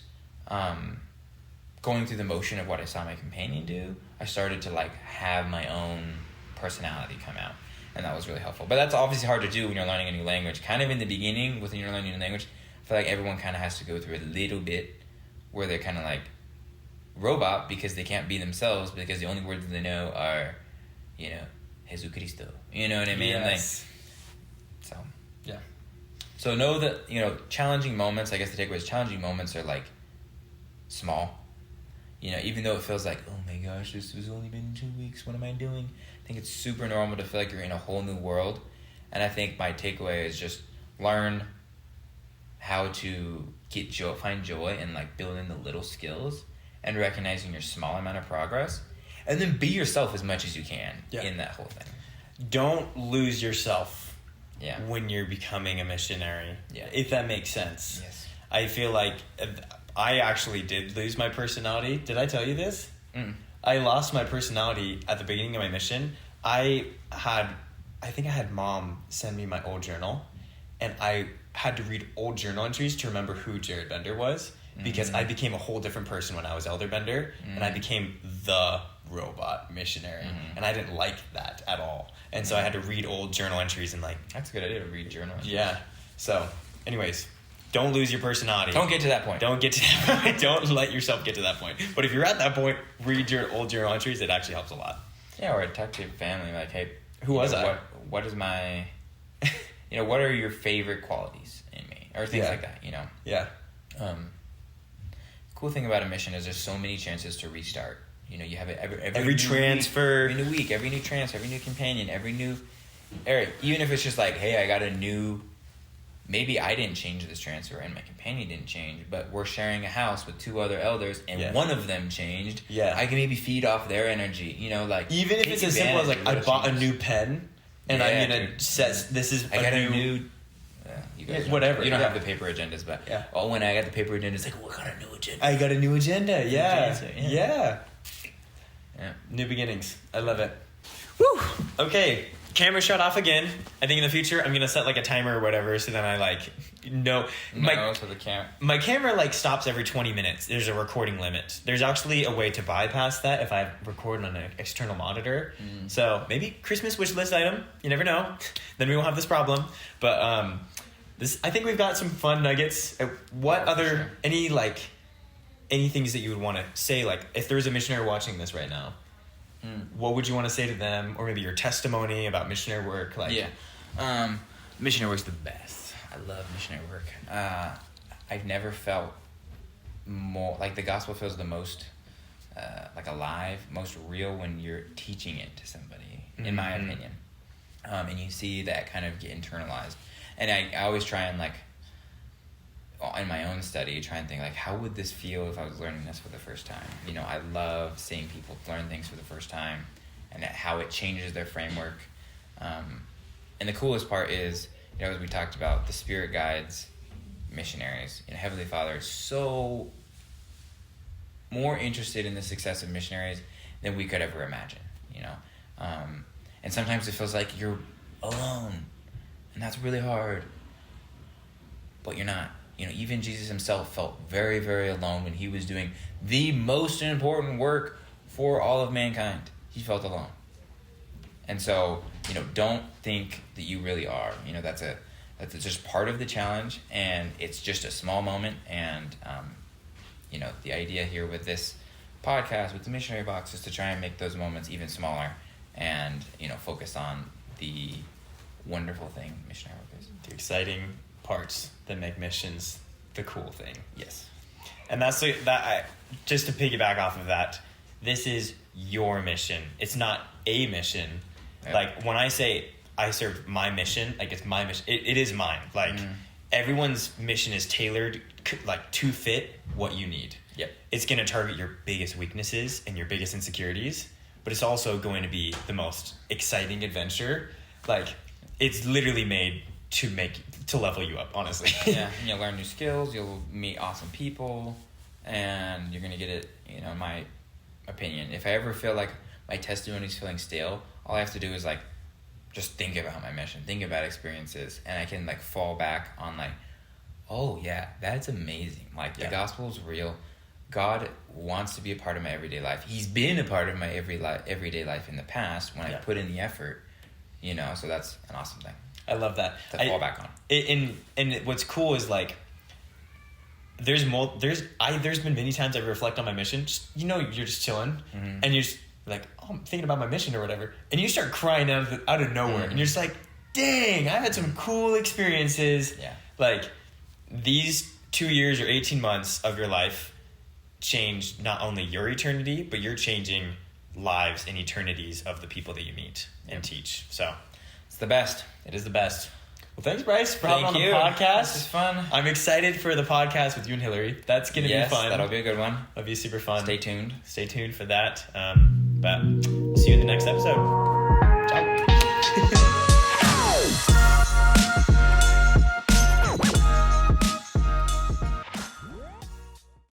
Speaker 2: going through the motion of what I saw my companion do, I started to like have my own personality come out. And that was really helpful. But that's obviously hard to do when you're learning a new language. Kind of in the beginning, when you're learning a new language, I feel like everyone kind of has to go through a little bit where they're kind of like robot because they can't be themselves because the only words they know are, Jesucristo. You know what I mean?
Speaker 1: Yes.
Speaker 2: So
Speaker 1: Yeah.
Speaker 2: So know that, challenging moments, I guess the takeaway is challenging moments are like small. Even though it feels like, oh my gosh, this has only been 2 weeks, what am I doing? I think it's super normal to feel like you're in a whole new world. And I think my takeaway is just learn how to find joy in like building the little skills and recognizing your small amount of progress. And then be yourself as much as you can in that whole thing.
Speaker 1: Don't lose yourself
Speaker 2: when
Speaker 1: you're becoming a missionary.
Speaker 2: Yeah.
Speaker 1: If that makes sense.
Speaker 2: Yes.
Speaker 1: I feel like I actually did lose my personality. Did I tell you this? I lost my personality at the beginning of my mission. I think I had Mom send me my old journal, and I had to read old journal entries to remember who Jared Bender was, because I became a whole different person when I was Elder Bender, and I became the robot missionary, and I didn't like that at all. And so I had to read old journal entries and like...
Speaker 2: That's a good idea to read journal entries.
Speaker 1: Yeah. So, anyways, don't lose your personality.
Speaker 2: Don't get to that point.
Speaker 1: Don't get to that point. Don't let yourself get to that point. But if you're at that point, read your old journal entries. It actually helps a lot.
Speaker 2: Yeah, or talk to your family like, hey...
Speaker 1: Who was I?
Speaker 2: What is my... what are your favorite qualities in me? Or things like that,
Speaker 1: Yeah.
Speaker 2: Cool thing about a mission is there's so many chances to restart. You have it
Speaker 1: every transfer,
Speaker 2: every new week, every new transfer, every new companion, every new area. Even if it's just like, hey, I got a new. Maybe I didn't change this transfer and my companion didn't change, but we're sharing a house with 2 other elders and one of them changed.
Speaker 1: Yeah,
Speaker 2: I can maybe feed off their energy. Like
Speaker 1: even if it's as simple as like I bought a new pen and I'm gonna set this is
Speaker 2: I got a new. You guys
Speaker 1: whatever.
Speaker 2: You don't have the paper agendas, but when I got the paper agendas, like, what got a new agenda?
Speaker 1: I got a new agenda. Yeah.
Speaker 2: Yeah.
Speaker 1: New beginnings. I love it. Woo. Okay. Camera shut off again. I think in the future I'm gonna set like a timer or whatever, so then I
Speaker 2: so the camera.
Speaker 1: My camera like stops every 20 minutes. There's a recording limit. There's actually a way to bypass that if I record on an external monitor. So maybe Christmas wish list item. You never know. Then we won't have this problem. But I think we've got some fun nuggets. What other any things that you would want to say? Like if there was a missionary watching this right now. What would you want to say to them, or maybe your testimony about missionary work?
Speaker 2: Missionary work's the best. I love missionary work. I've never felt more like the gospel feels the most alive, most real when you're teaching it to somebody, in my opinion. And you see that kind of get internalized. And I always try and in my own study, try and think how would this feel if I was learning this for the first time? I love seeing people learn things for the first time and how it changes their framework. And the coolest part is, as we talked about, the Spirit guides missionaries. Heavenly Father is so more interested in the success of missionaries than we could ever imagine, And sometimes it feels like you're alone, and that's really hard, but you're not. Even Jesus himself felt very, very alone when he was doing the most important work for all of mankind. He felt alone. And so, don't think that you really are. That's just part of the challenge, and it's just a small moment. And, the idea here with this podcast, with the Missionary Box, is to try and make those moments even smaller and, focus on the wonderful thing missionary work is.
Speaker 1: The exciting parts that make missions the cool thing.
Speaker 2: Yes.
Speaker 1: And that's just to piggyback off of that, this is your mission. It's not a mission. Yep. When I say I serve my mission, it's my mission. It is mine. Everyone's mission is tailored to fit what you need.
Speaker 2: Yep.
Speaker 1: It's going to target your biggest weaknesses and your biggest insecurities, but it's also going to be the most exciting adventure. It's literally made to level you up, honestly.
Speaker 2: Yeah, and you'll learn new skills, you'll meet awesome people, and you're going to get it, in my opinion. If I ever feel like my testimony's feeling stale, all I have to do is, just think about my mission, think about experiences, and I can, fall back on, oh, yeah, that's amazing. The gospel is real. God wants to be a part of my everyday life. He's been a part of my everyday life in the past when I put in the effort, so that's an awesome thing.
Speaker 1: I love that.
Speaker 2: To fall back on.
Speaker 1: And what's cool is there's been many times I reflect on my mission. Just, you're just chilling, and you're just like, oh, I'm thinking about my mission or whatever, and you start crying out of nowhere, and you're just like, dang, I had some cool experiences.
Speaker 2: Yeah.
Speaker 1: Like, these 2 years or 18 months of your life changed not only your eternity, but you're changing lives and eternities of the people that you meet and teach. So
Speaker 2: it's the best.
Speaker 1: It is the best. Well, thanks, Bryce, for having on the
Speaker 2: Thank you.
Speaker 1: podcast.
Speaker 2: This is fun.
Speaker 1: I'm excited for the podcast with you and Hillary. That's going to be fun.
Speaker 2: That'll be a good one.
Speaker 1: That'll be super fun.
Speaker 2: Stay tuned.
Speaker 1: Stay tuned for that. But we'll see you in the next episode.